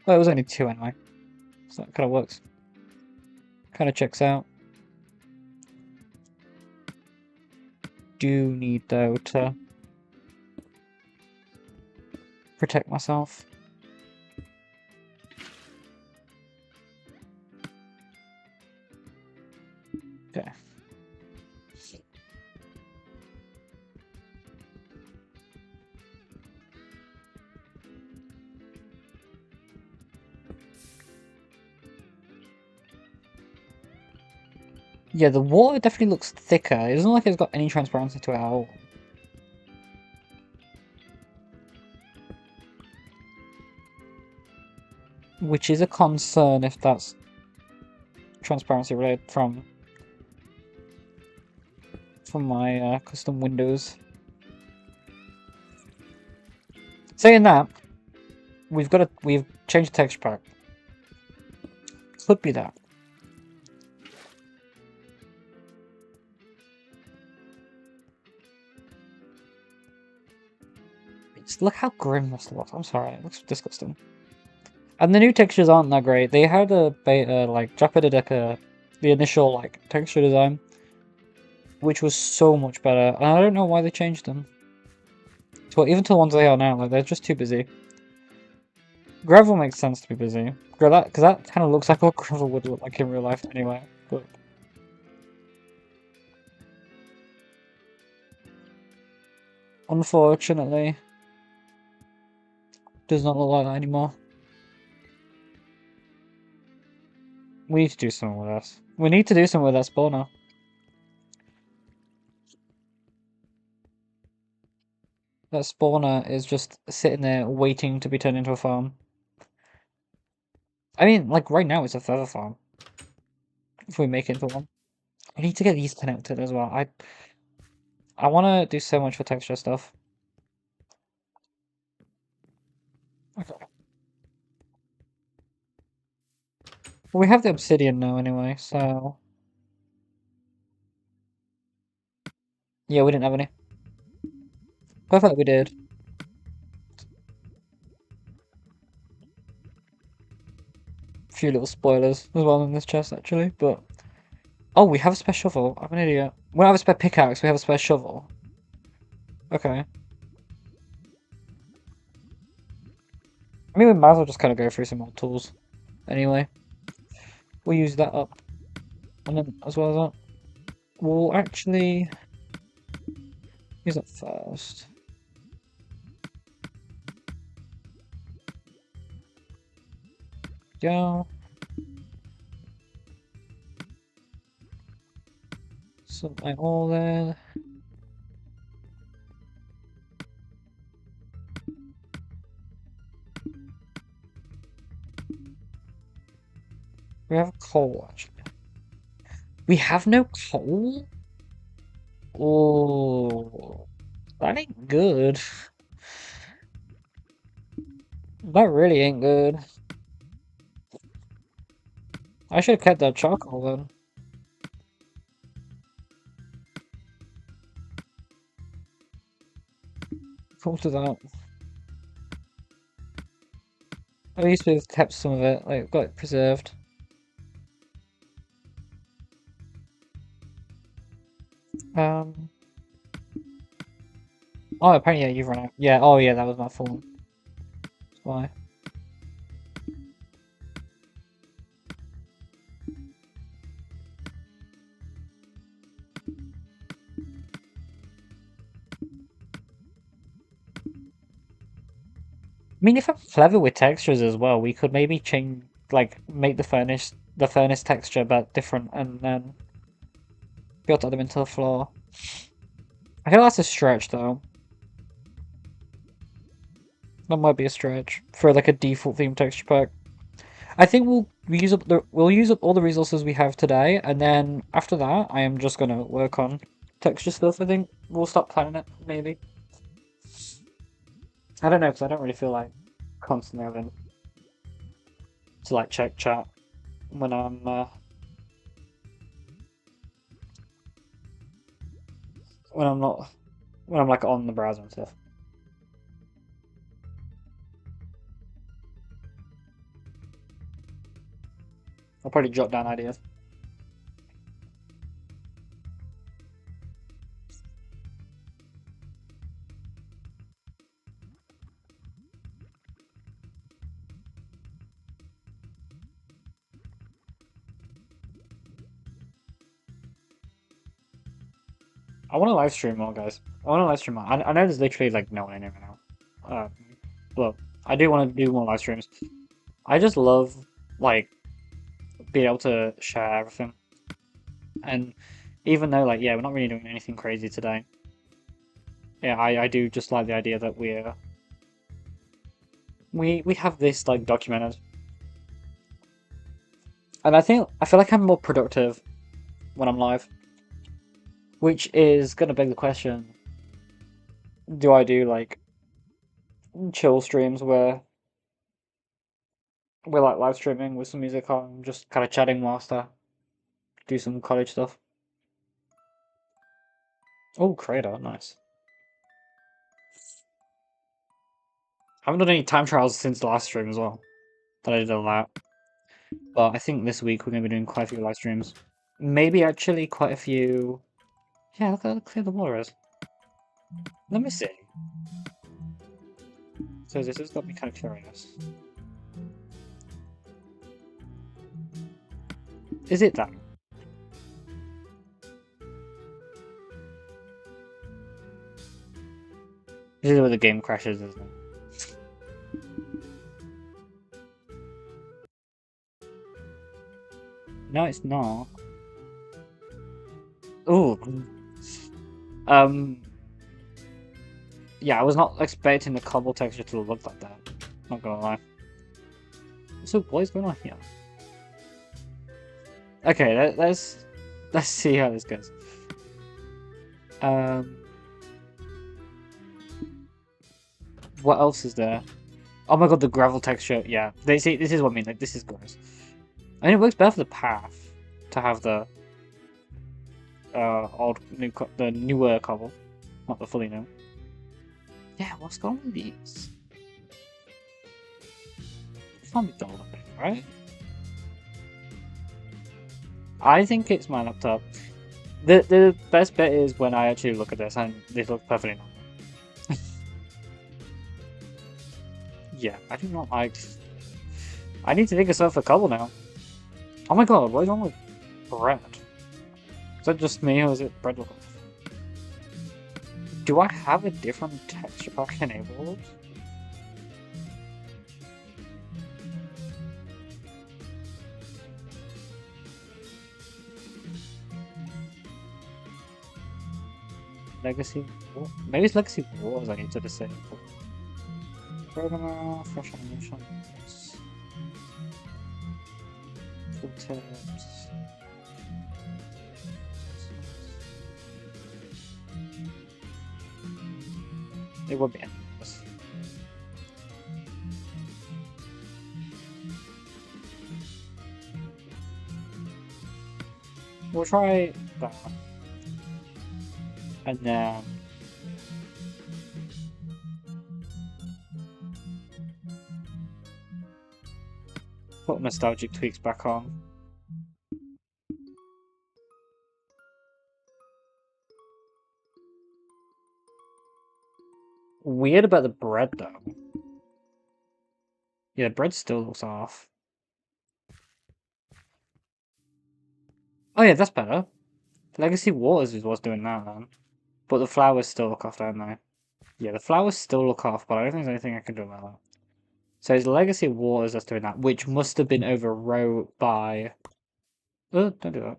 Well, it was only 2 anyway. So that kind of works. Kind of checks out. Do need, though, to protect myself. Okay. Yeah, the water definitely looks thicker. It doesn't look like it's got any transparency to it at all. Which is a concern if that's transparency related from my custom windows. Saying that, we've changed the texture pack. Could be that. Just look how grim this looks. I'm sorry, it looks disgusting. And the new textures aren't that great. They had a beta, like, Japa did like the initial, like, texture design, which was so much better. And I don't know why they changed them. So even to the ones they are now, like, they're just too busy. Gravel makes sense to be busy. Because that kind of looks like what gravel would look like in real life anyway. But unfortunately, does not look like that anymore. We need to do something with this. We need to do something with that spawner. That spawner is just sitting there waiting to be turned into a farm. I mean, like, right now it's a feather farm. If we make it into one. I need to get these connected as well. I want to do so much for texture stuff. Okay. Well, we have the obsidian now anyway, so... Yeah, we didn't have any. Perfect, we did. A few little spoilers as well in this chest, actually, but... Oh, we have a spare shovel. I'm an idiot. We don't have a spare pickaxe, we have a spare shovel. Okay. I mean, we might as well just kind of go through some old tools. Anyway. We'll use that up. And then, as well as that, we'll actually... use that first. Go. Something all there. We have coal, actually. We have no coal? Oh, that ain't good. That really ain't good. I should have kept that charcoal then. Thought of that. At least we've kept some of it, like, got it preserved. Um. Oh, apparently, yeah, you've run out. Yeah, oh yeah, that was my fault. That's why. I mean, if I'm clever with textures as well, we could maybe change, like, make the furnace texture a bit different, and then be able to add them into the floor. I feel that's a stretch, though. That might be a stretch for like a default theme texture pack. I think we'll use up all the resources we have today, and then after that, I am just gonna work on texture stuff. I think we'll stop planning it, maybe. I don't know, because I don't really feel like constantly having to like check chat when when I'm not when I'm like on the browser and stuff. I'll probably jot down ideas. I want to live stream more, guys. I want to live stream more. I know there's literally like no one in here right now. Well, I do want to do more live streams. I just love like being able to share everything. And even though, like, yeah, we're not really doing anything crazy today. Yeah, I do just like the idea that we have this like documented, and I feel like I'm more productive when I'm live, which is gonna beg the question: do I do like chill streams where we're like live streaming with some music on, just kind of chatting whilst I do some college stuff? Oh, creator, nice. Haven't done any time trials since the last stream as well. That I did a lot. But I think this week we're going to be doing quite a few live streams. Maybe actually quite a few. Yeah, look how clear the water is. Let me see. So this has got me kind of curious. Is it that? This is where the game crashes, isn't it? No, it's not. Ooh. Um. Yeah, I was not expecting the cobble texture to look like that. Not gonna lie. So what is going on here? Okay, let's see how this goes. What else is there? Oh my god, the gravel texture. Yeah, this is what I mean. Like, this is gross. I mean, it works better for the path to have the the newer cobble, not the fully new. Yeah, what's going on with these? It can't be dull, right? I think it's my laptop. The best bit is when I actually look at this and this looks perfectly normal. Yeah, I do not like. I need to think of stuff for cobble now. Oh my god, what is wrong with bread? Is that just me or is it bread look? Do I have a different texture pack enabled? Legacy? Maybe it's Legacy Wars I need to disable. Programmer, fresh animations. Full tips. It would be endless. We'll try that. And then put nostalgic tweaks back on. Weird about the bread though. Yeah, the bread still looks off. Oh yeah, that's better. Legacy Waters is what's doing that then. But the flowers still look off, don't they? Yeah, the flowers still look off, but I don't think there's anything I can do about that. So it's Legacy Waters that's doing that, which must have been overwrote by... Oh, don't do that.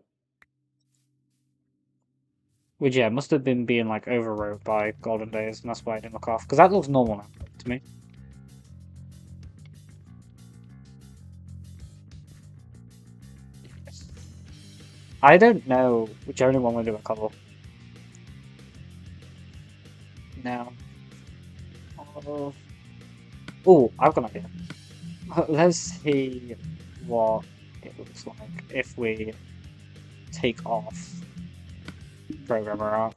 Which, yeah, must have been being, like, overwrote by Golden Days, and that's why it didn't look off. Because that looks normal now, to me. I don't know which only one will do a couple. Now. Oh, I've got an idea. Let's see what it looks like if we take off Programmer Art.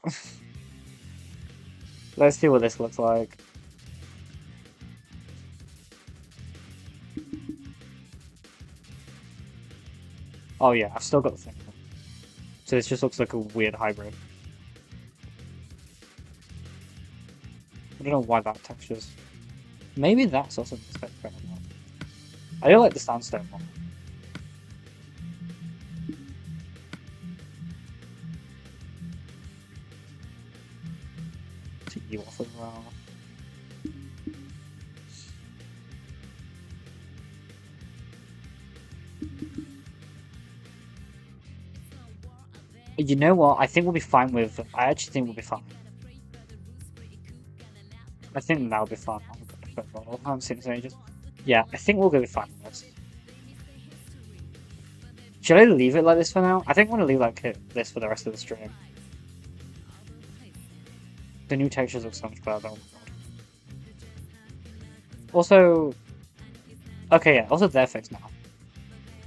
Let's see what this looks like. Oh yeah, I've still got the thing. So this just looks like a weird hybrid. I don't know why that textures. Maybe that's also the I do like the sandstone one. To you off as well. You know what? I think we'll be fine with. I actually think we'll be fine. I think that'll be fine. I haven't seen this in ages. Yeah, I think we'll go fine with this. Should I leave it like this for now? I think I'm going to leave like this for the rest of the stream. The new textures look so much better. Oh my god. Also, okay, yeah. Also, they're fixed now.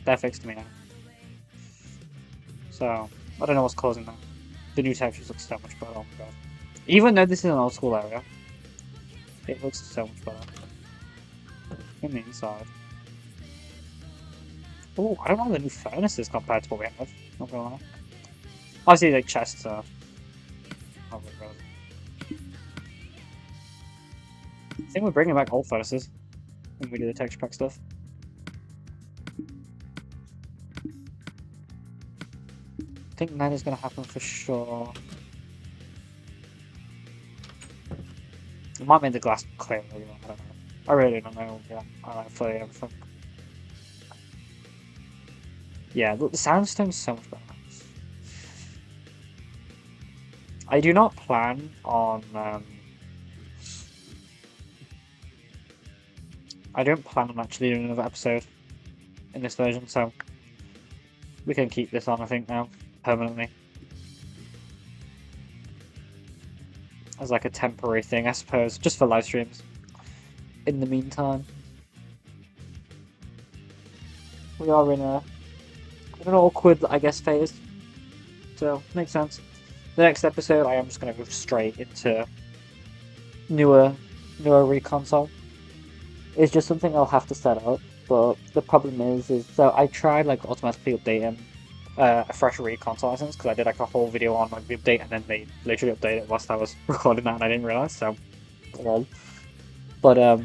They're fixed to me now. So I don't know what's causing that. The new textures look so much better. Oh my god. Even though this is an old school area, it looks so much better. In the inside. Oh, I don't know the new furnaces compared to what we have. Not gonna lie. Obviously, like chests are. Oh my god. I think we're bringing back old furnaces when we do the texture pack stuff. I think that is going to happen for sure. It might make the glass clear, I don't know. I really don't know. Yeah, I like fully everything. Yeah, look, the sandstone's so much better. I do not plan on. I don't plan on actually doing another episode in this version, so we can keep this on, I think, now, permanently. As like a temporary thing, I suppose, just for live streams. In the meantime, we are in an awkward, I guess, phase. So, makes sense. The next episode, I am just going to go straight into newer reconsole. It's just something I'll have to set up, but the problem is so I tried like automatically updating a fresh reconsole license because I did like a whole video on like the update, and then they literally updated it whilst I was recording that, and I didn't realize. So, lol. But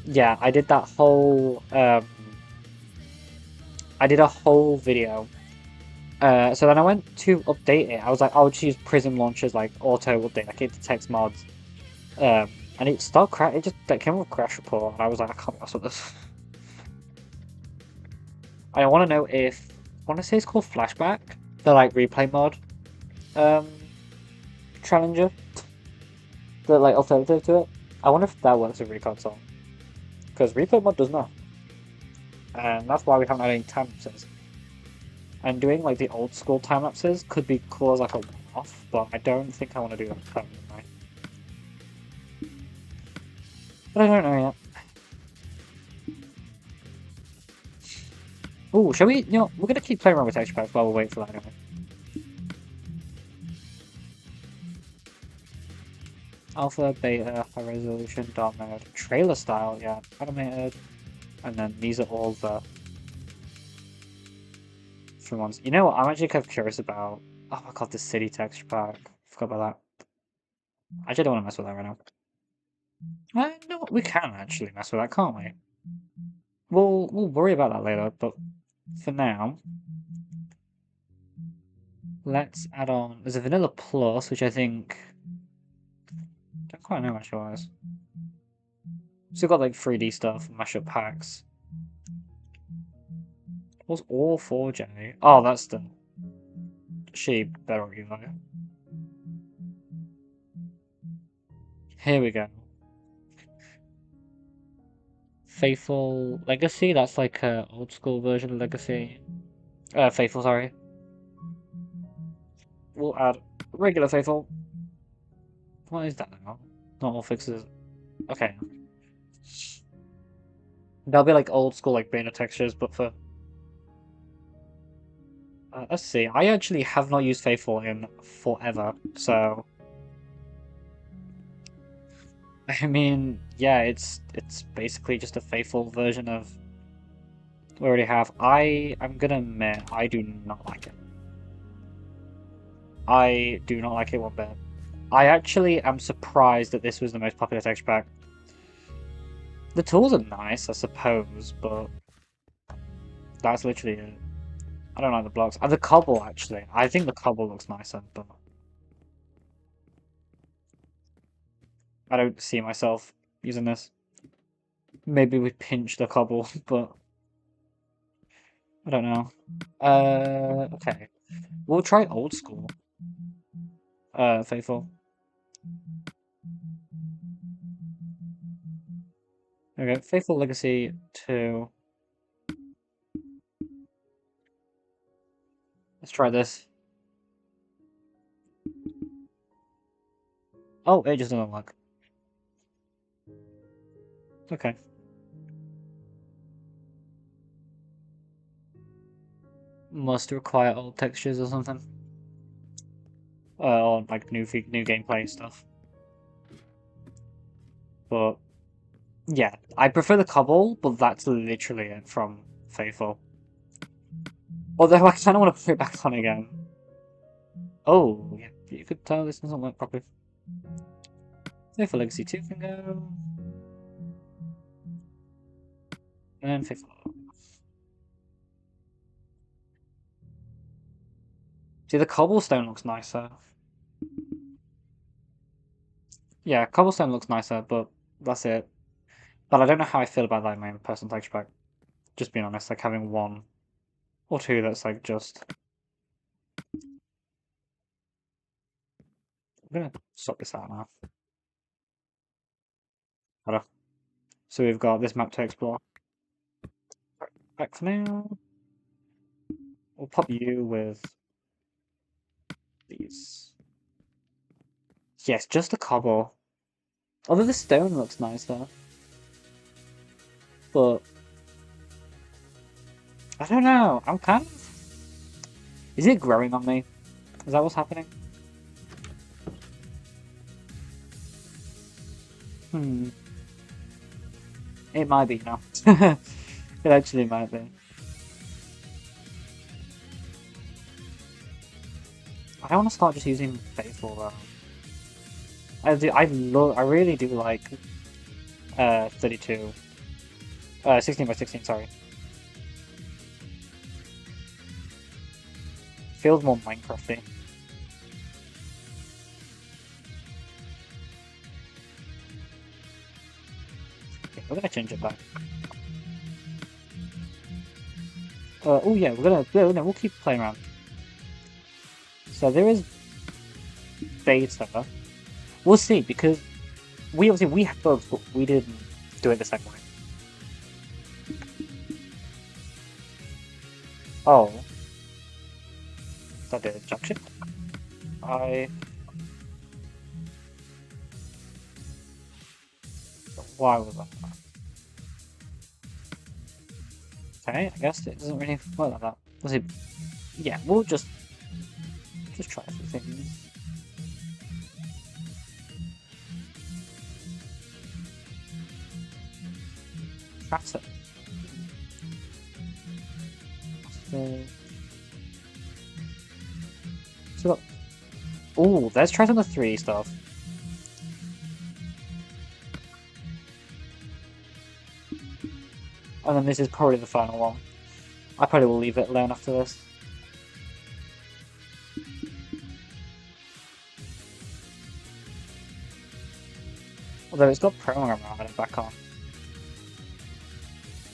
yeah, I did that whole I did a whole video. So then I went to update it. I was like, I'll just use Prism Launcher's like auto update, like it detects mods. And it started crash. It just came with a crash report, and I was like, I can't mess with this. I want to know if I want to say it's called Flashback, the like replay mod, challenger, the like alternative to it. I wonder if that works with reconsole, because replay mod does not, and that's why we haven't had any time lapses. And doing like the old school time lapses could be cool as like a one-off, but I don't think I want to do that permanently. But I don't know yet. Oh, shall we? You know, we're gonna keep playing around with texture packs while we wait for that anyway. Alpha, beta, high resolution, dark mode, trailer style, yeah, animated, and then these are all the different ones. You know what? I'm actually kind of curious about. Oh my god, the city texture pack. Forgot about that. I actually don't want to mess with that right now. No, we can actually mess with that, can't we? We'll worry about that later, but for now, let's add on. There's a vanilla plus, which I think don't quite know much what it is. So we've got like 3D stuff, mashup packs. What's all 4J? Oh, that's the she better argue though. Here we go. Faithful Legacy, that's like a old school version of Legacy. Faithful, sorry. We'll add regular Faithful. What is that now? Not all fixes. Okay. That'll be like old school like beta textures, but for let's see. I actually have not used Faithful in forever, so I mean, yeah, it's basically just a Faithful version of we already have. I'm gonna admit I do not like it. I do not like it one bit. I actually am surprised that this was the most popular texture pack. The tools are nice, I suppose, but that's literally it. I don't like the blocks. And the cobble, actually. I think the cobble looks nicer, but I don't see myself using this. Maybe we pinch the cobble, but I don't know. Okay. We'll try old school. Faithful. Okay, Faithful Legacy 2. Let's try this. Oh, it just doesn't work. Okay. Must require old textures or something. Or like new gameplay stuff. But yeah, I prefer the cobble, but that's literally it from Faithful. Although I kind of want to put it back on again. Oh, yeah, you could tell this doesn't work properly. Faithful Legacy 2 can go. And then Faithful. See, the cobblestone looks nicer. Yeah, cobblestone looks nicer, but that's it. But I don't know how I feel about that in my own personal texture pack. Just being honest, like having one or two that's like just. I'm gonna sort this out now. Hello. So we've got this map to explore. Back for now. We'll pop you with these. Yes, just a cobble. Although the stone looks nice though. But I don't know. I'm kind of. Is it growing on me? Is that what's happening? Hmm. It might be now. It actually might be. I don't want to start just using Faithful though. I do. I really do like 32. 16 by 16. Sorry. Feels more Minecrafty. Okay, we're gonna change it back. Oh yeah, we'll keep playing around. So there is beta. We'll see because we have bugs, but we didn't do it the same way. Oh, that did a jump ship. Why was that? Okay, I guess it doesn't really work like that. Was it? Yeah, we'll just try a few things. Tratter. So, oh, let's try some of the 3 stuff. And then this is probably the final one. I probably will leave it alone after this. Although it's got program added back on,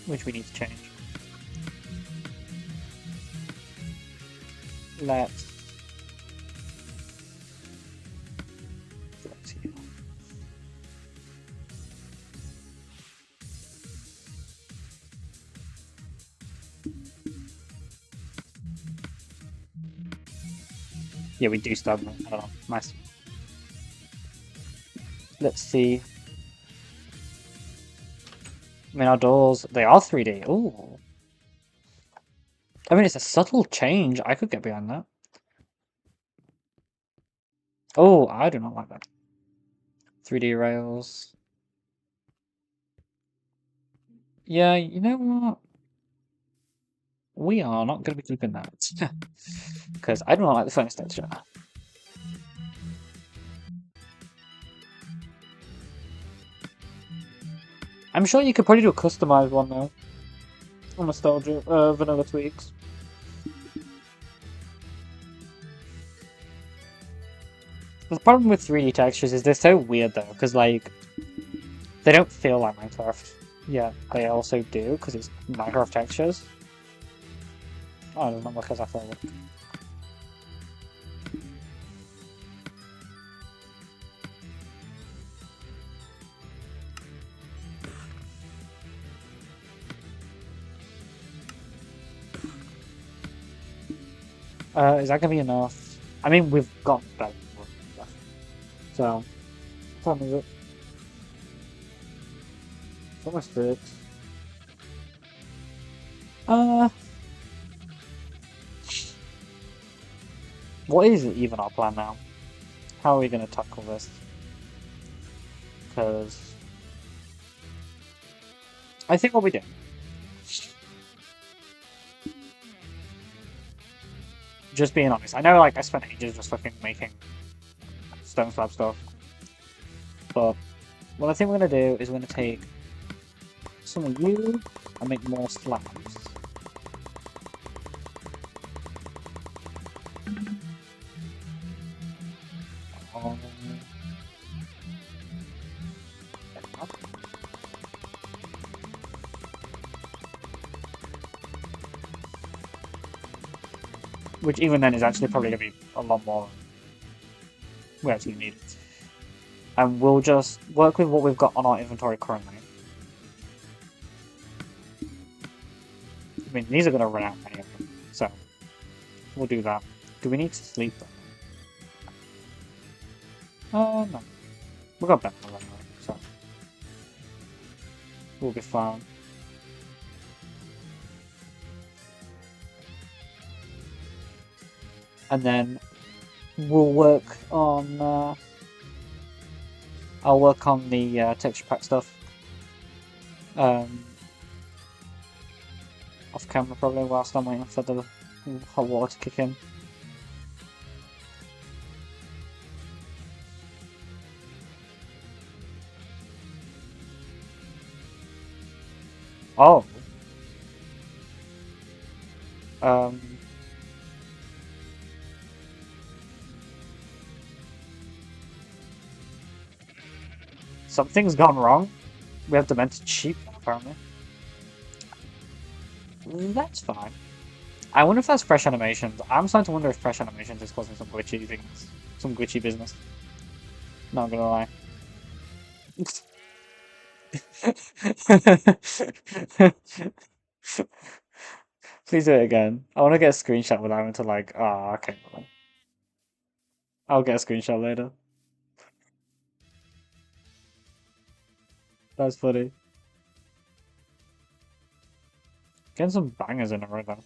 which we need to change. Let's see. Yeah, we do start. I don't know. Nice. Let's see. I mean, our doors, they are 3D. Ooh. I mean, it's a subtle change. I could get behind that. Oh, I do not like that. 3D rails. Yeah, you know what? We are not going to be keeping that. Because I do not like the furnace texture. I'm sure you could probably do a customized one though. On Nostalgia, vanilla tweaks. The problem with 3D textures is they're so weird though, because like, they don't feel like Minecraft. Yeah, they also do, because it's Minecraft textures. Oh, it does not look as I thought it would. Is that gonna be enough? I mean, we've got better stuff. So, what time is it? It's almost 6. What is even our plan now? How are we gonna tackle this? Because I think what we do. Just being honest, I know like I spent ages just fucking making stone slab stuff, but what I think we're gonna do is we're gonna take some of you and make more slabs. Which even then is actually probably going to be a lot more we actually need. And we'll just work with what we've got on our inventory currently. I mean, these are going to run out anyway, so we'll do that. Do we need to sleep though? No. We've got better anyway, so we'll be fine. And then we'll work on I'll work on the texture pack stuff off camera probably whilst I'm waiting for the hot water to kick in. Oh. Something's gone wrong. We have demented sheep, apparently. That's fine. I wonder if that's fresh animations. I'm starting to wonder if fresh animations is causing some glitchy things. Some glitchy business. Not gonna lie. Please do it again. I want to get a screenshot without having to like, oh, okay. I'll get a screenshot later. That's funny. Getting some bangers in a row though.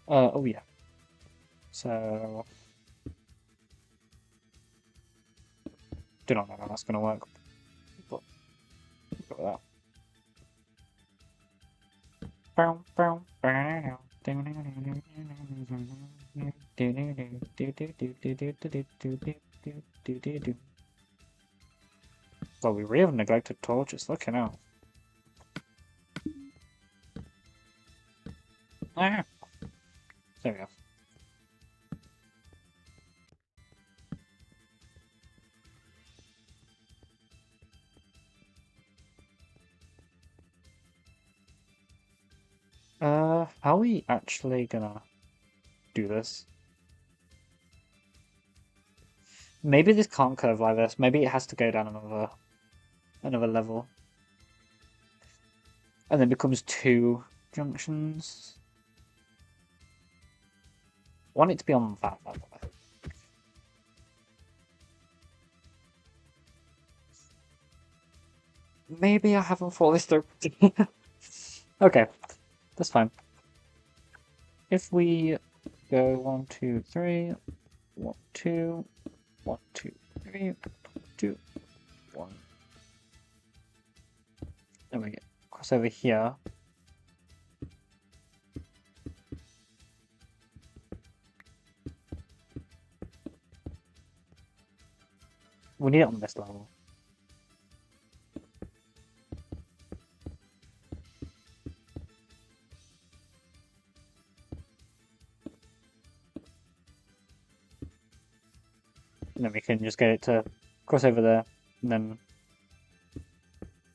Oh yeah. So, do not know how that's gonna work, but go with that. Well, we really have neglected torches. Looking out. Ah, there we go. How are we actually gonna do this? Maybe this can't curve like this. Maybe it has to go down another level. And then becomes two junctions. I want it to be on that level. Maybe I haven't thought this through. Okay, that's fine. If we go 1, 2, 3, 1, 2, 1, 2, 3, 2, 1. Then we get cross over here. We need it on this level. And then we can just get it to cross over there, and then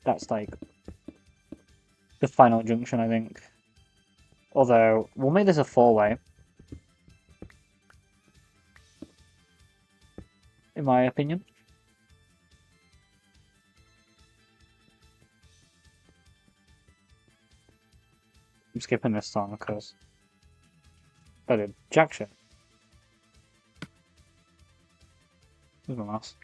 that's like the final junction, I think. Although, we'll make this a four-way, in my opinion. I'm skipping this song because I did jack shit. There's my mouse.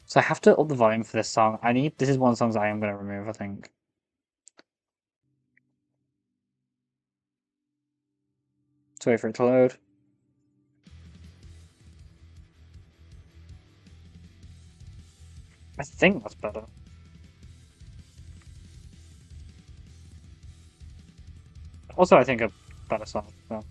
So I have to up the volume for this song. This is one of the songs I am going to remove, I think. So wait for it to load. I think that's better. Also, I think a better song. So.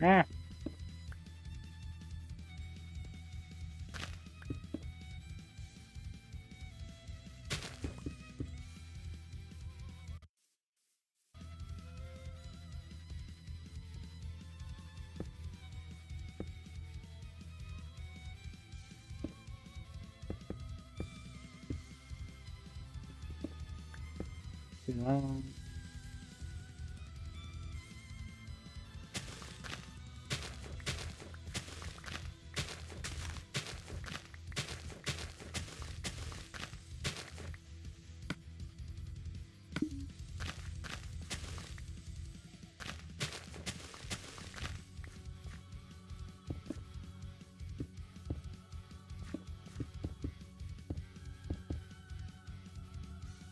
Yeah.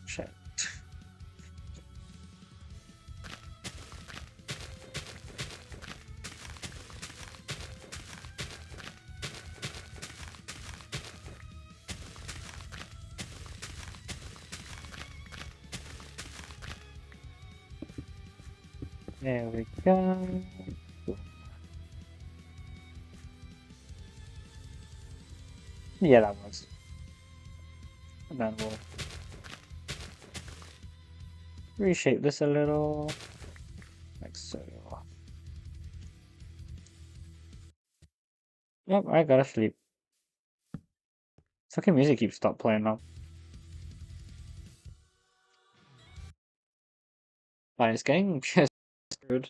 Shit. There we go. Yeah, that works. And then we'll reshape this a little, like so. Yep, I gotta sleep. Fucking music keeps stop playing now. Like, it's getting screwed.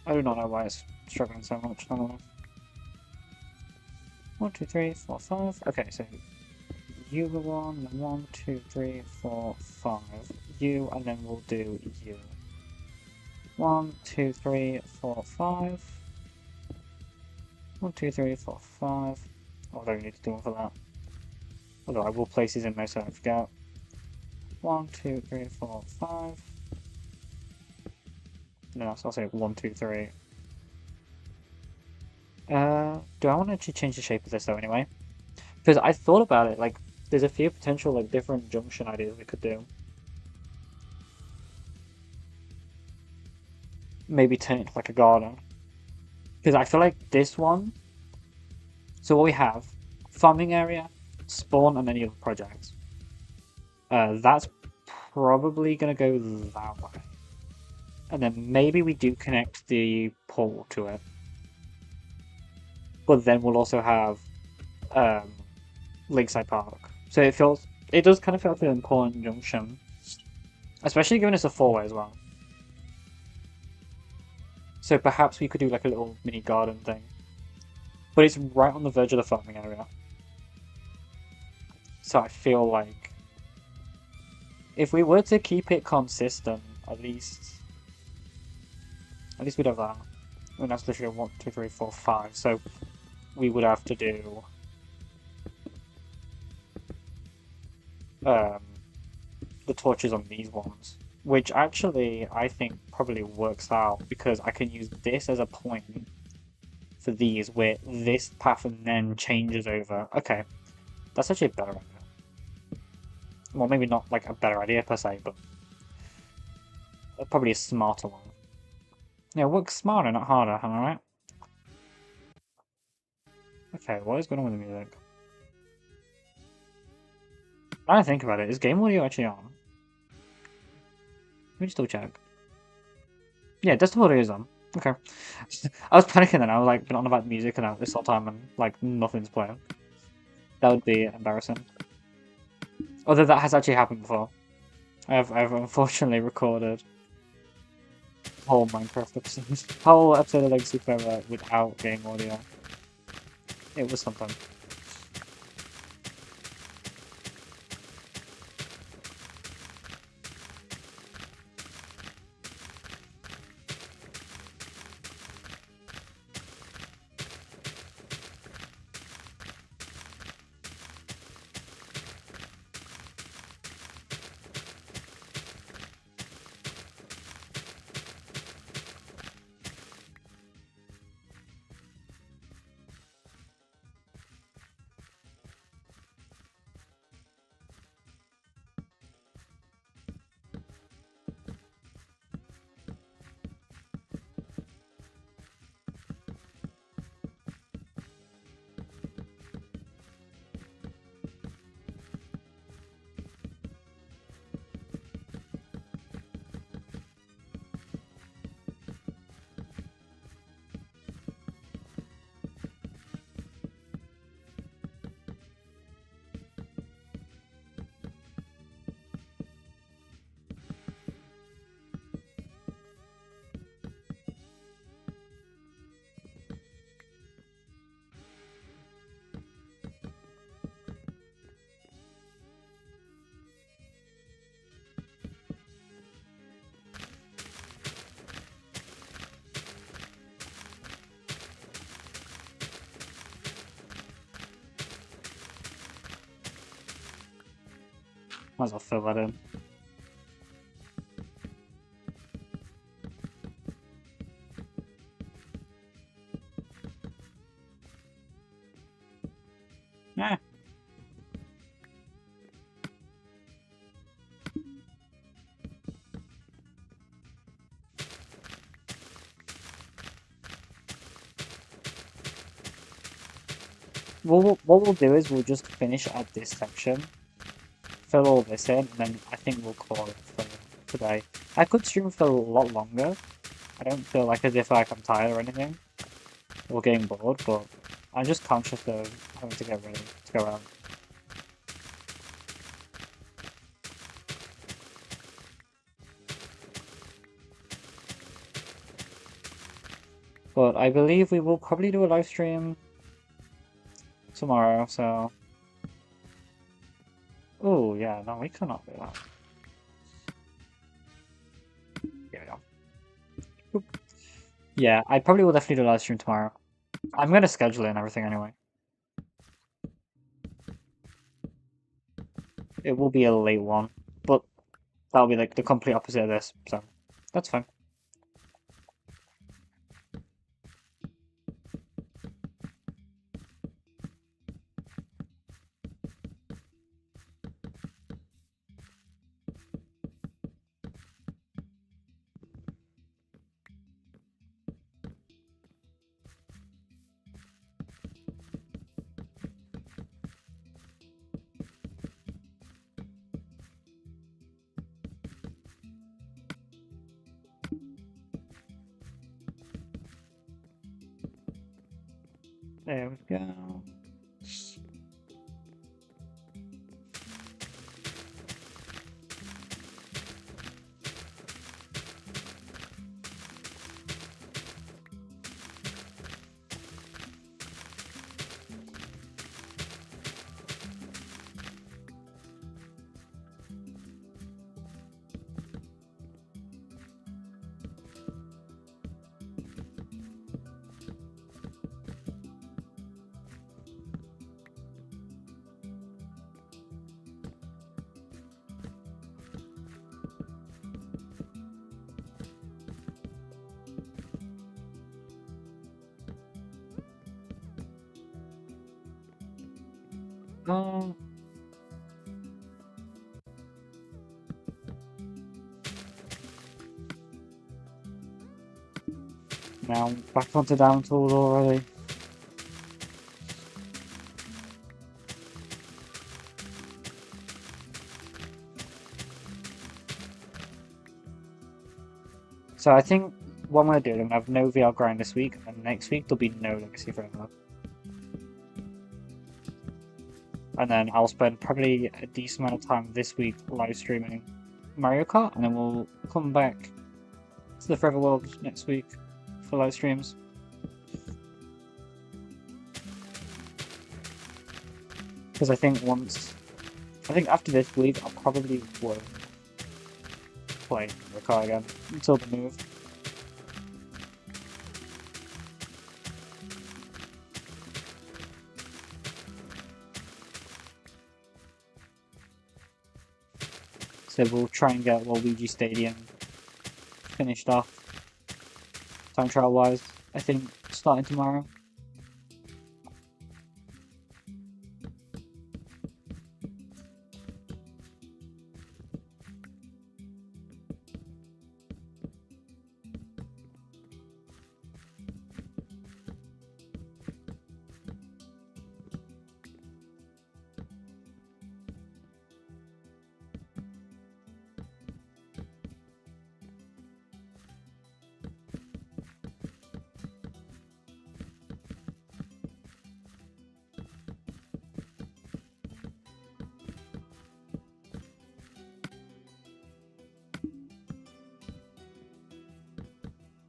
I do not know why it's struggling so much. I don't know. 1, 2, 3, 4, 5. Okay, so you go on, then 1, 2, 3, 4, 5. You, and then we'll do you. 1, 2, 3, 4, 5. 1, 2, 3, 4, 5. Oh, I don't need to do one for that. Although I will place these in there so I don't forget. 1, 2, 3, 4, 5. No, so I'll say 1, 2, 3. Do I want to actually change the shape of this though anyway? Because I thought about it, like, there's a few potential, like, different junction ideas we could do. Maybe turn it into, like, a garden. Because I feel like this one... So what we have, farming area, spawn, and any other projects. That's probably going to go that way. And then maybe we do connect the portal to it. But then we'll also have Lakeside Park. So it does kind of feel like an important junction. Especially given it's a 4-way as well. So perhaps we could do like a little mini garden thing. But it's right on the verge of the farming area. So I feel like if we were to keep it consistent, at least we'd have that. I mean, that's literally 1, 2, 3, 4, 5. So we would have to do the torches on these ones, which actually I think probably works out because I can use this as a point for these where this path and then changes over. Okay, that's actually a better idea. Well, maybe not like a better idea per se, but probably a smarter one. Yeah, work smarter, not harder, am I right? Okay, what is going on with the music? Now I think about it, is game audio actually on? Let me just double check. Yeah, desktop audio is on. Okay. I was panicking then, I was like, been on about music and this whole time and like nothing's playing. That would be embarrassing. Although that has actually happened before. I've unfortunately recorded whole Minecraft episode, whole episode of Legacy4ever without game audio. It was something. Might as well fill that in. Yeah. What we'll do is we'll just finish at this section. fill all this in, and then I think we'll call it for today. I could stream for a lot longer. I don't feel like as if like I'm tired or anything, or getting bored, but I'm just conscious of having to get ready to go out. But I believe we will probably do a live stream tomorrow, so... Oh, yeah, no, we cannot do that. Here we go. Oop. Yeah, I probably will definitely do a live stream tomorrow. I'm going to schedule it and everything anyway. It will be a late one, but that'll be like the complete opposite of this, so that's fine. There we go. Oh. Now back onto down tools already. So I think what I'm going to do, I'm going to have no VR grind this week, and next week there'll be no Legacy4ever. And then I'll spend probably a decent amount of time this week live streaming Mario Kart, and then we'll come back to the Forever World next week for live streams. Because I think after this week I'll probably won't play Mario Kart again until the move. So we'll try and get Luigi Stadium finished off, time trial wise, I think starting tomorrow.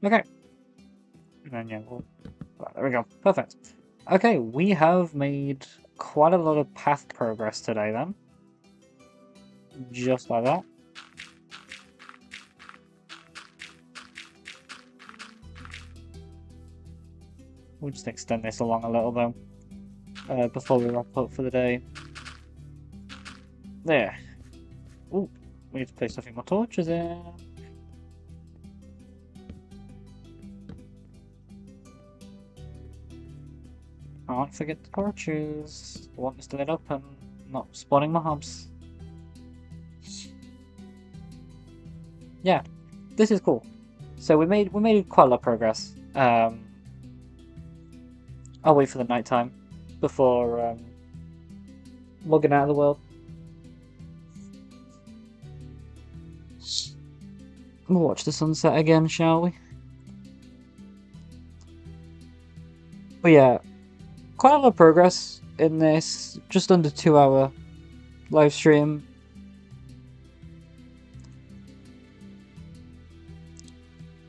Okay. And then, yeah, there we go. Perfect. Okay, we have made quite a lot of path progress today then. Just like that. We'll just extend this along a little though, before we wrap up for the day. There. Ooh, we need to place a few more torches in. Can't forget the torches. I want this to lit up and not spawning mobs. Yeah, this is cool. So we made quite a lot of progress. I'll wait for the nighttime before logging out of the world. We'll watch the sunset again, shall we? But yeah, quite a lot of progress in this just under 2-hour live stream.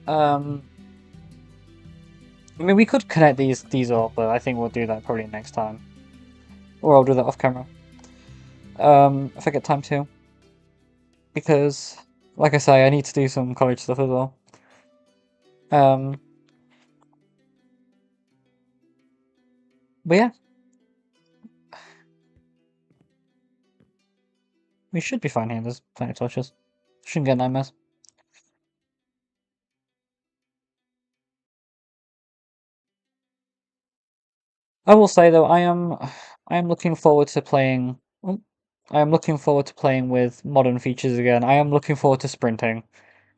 I mean, we could connect these up, but I think we'll do that probably next time. Or I'll do that off camera. If I get time to. Because, like I say, I need to do some college stuff as well. But yeah. We should be fine here, there's plenty of torches. Shouldn't get nightmares. I will say though, I am looking forward to playing. I am looking forward to playing with modern features again. I am looking forward to sprinting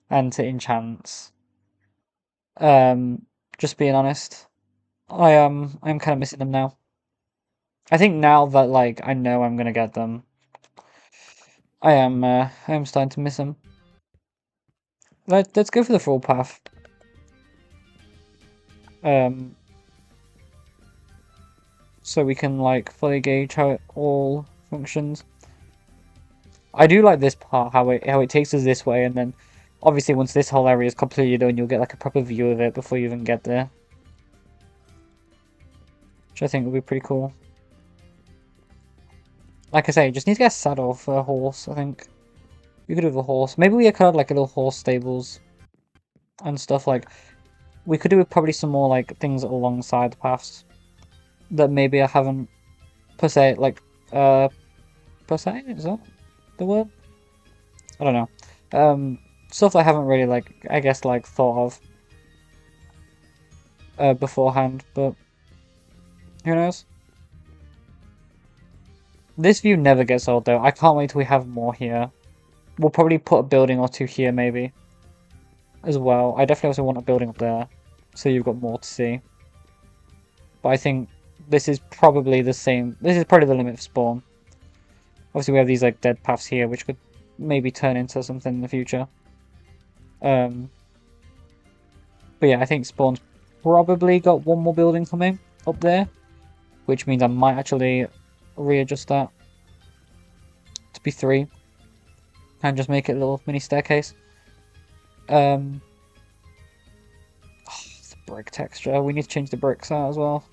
and to enchants. Just being honest, I'm kind of missing them now. I think now that like I know I'm gonna get them, I am starting to miss them. Let's go for the full path. So we can like fully gauge how it all functions. I do like this part, how it takes us this way, and then obviously once this whole area is completely done, you'll get like a proper view of it before you even get there. Which I think will be pretty cool. Like I say, you just need to get a saddle for a horse, I think. We could do the horse. Maybe we could have like a little horse stables and stuff like. We could do probably some more like things alongside the paths that maybe I haven't per se like per se, is that the word? I don't know. Stuff I haven't really like I guess like thought of beforehand, but who knows? This view never gets old though. I can't wait till we have more here. We'll probably put a building or two here maybe as well. I definitely also want a building up there so you've got more to see. But I think this is probably the same. This is probably the limit of spawn. Obviously we have these like dead paths here which could maybe turn into something in the future. But yeah, I think spawn's probably got one more building coming up there, which means I might actually readjust that to be 3 and just make it a little mini staircase. The brick texture, we need to change the bricks out as well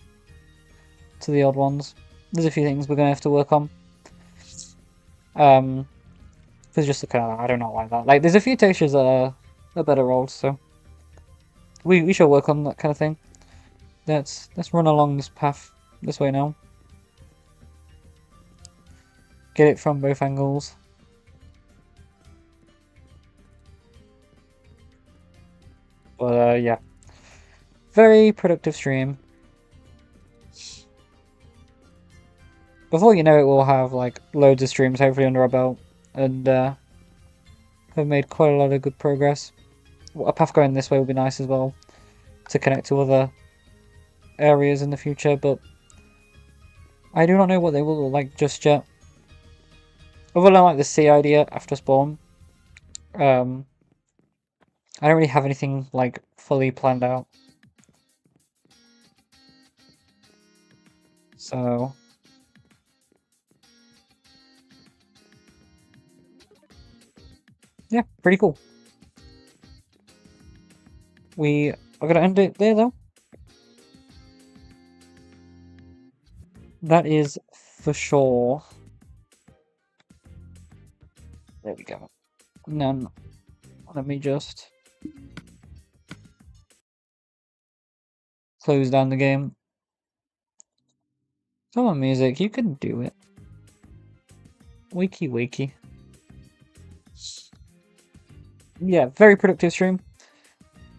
to the odd ones. There's a few things we're gonna have to work on. Because just look at that, I do not like that. Like, there's a few textures that are better rolled, so we should work on that kind of thing. Let's run along this path this way now. Get it from both angles. But yeah, very productive stream. Before you know it, we'll have like loads of streams hopefully under our belt, and have made quite a lot of good progress. A path going this way will be nice as well to connect to other areas in the future, but I do not know what they will look like just yet. Other than like the sea idea after spawn, I don't really have anything like fully planned out. So yeah, pretty cool. We are gonna end it there though. That is for sure. There we go. And then let me just close down the game. Come on, music, you can do it. Wakey wakey. Yeah, very productive stream.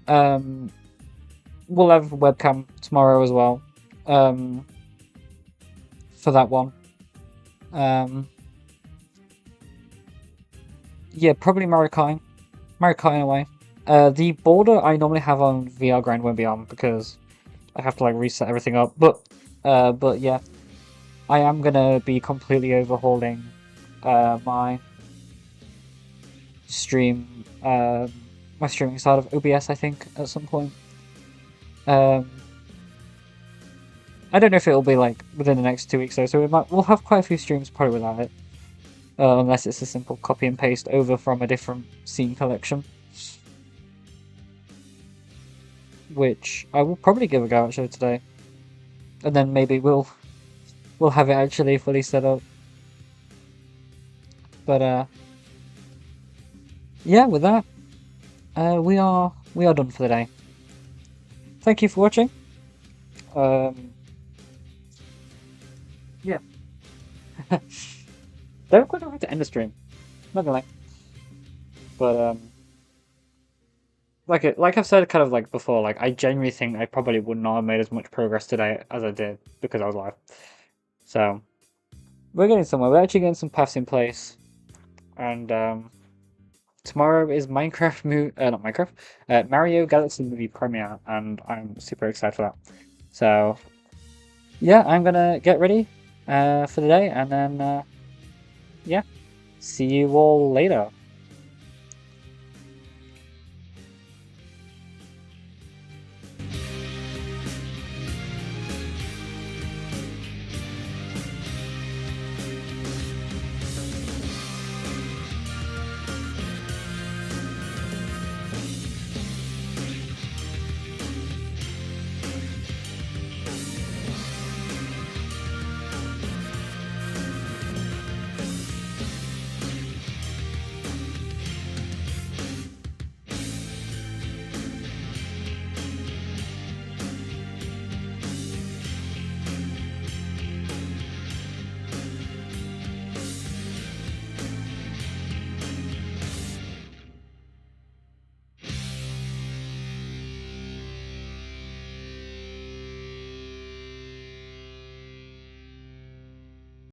We'll have a webcam tomorrow as well. For that one. Yeah, probably Marikine. Marikine away. The border I normally have on VR Grind won't be on because I have to like reset everything up. But yeah, I am gonna be completely overhauling my stream my streaming side of OBS, I think, at some point. I don't know if it'll be like within the next 2 weeks though, so we'll have quite a few streams probably without it. Unless it's a simple copy and paste over from a different scene collection. Which I will probably give a go actually today. And then maybe we'll have it actually fully set up. But yeah, with that, we are done for the day. Thank you for watching. Yeah. Don't quite know how to end the stream. Not gonna lie. But like I've said kind of like before, like I genuinely think I probably would not have made as much progress today as I did because I was live. So we're getting somewhere. We're actually getting some paths in place. And tomorrow is not Minecraft, Mario Galaxy movie premiere, and I'm super excited for that. So yeah, I'm gonna get ready for the day, and then yeah, see you all later.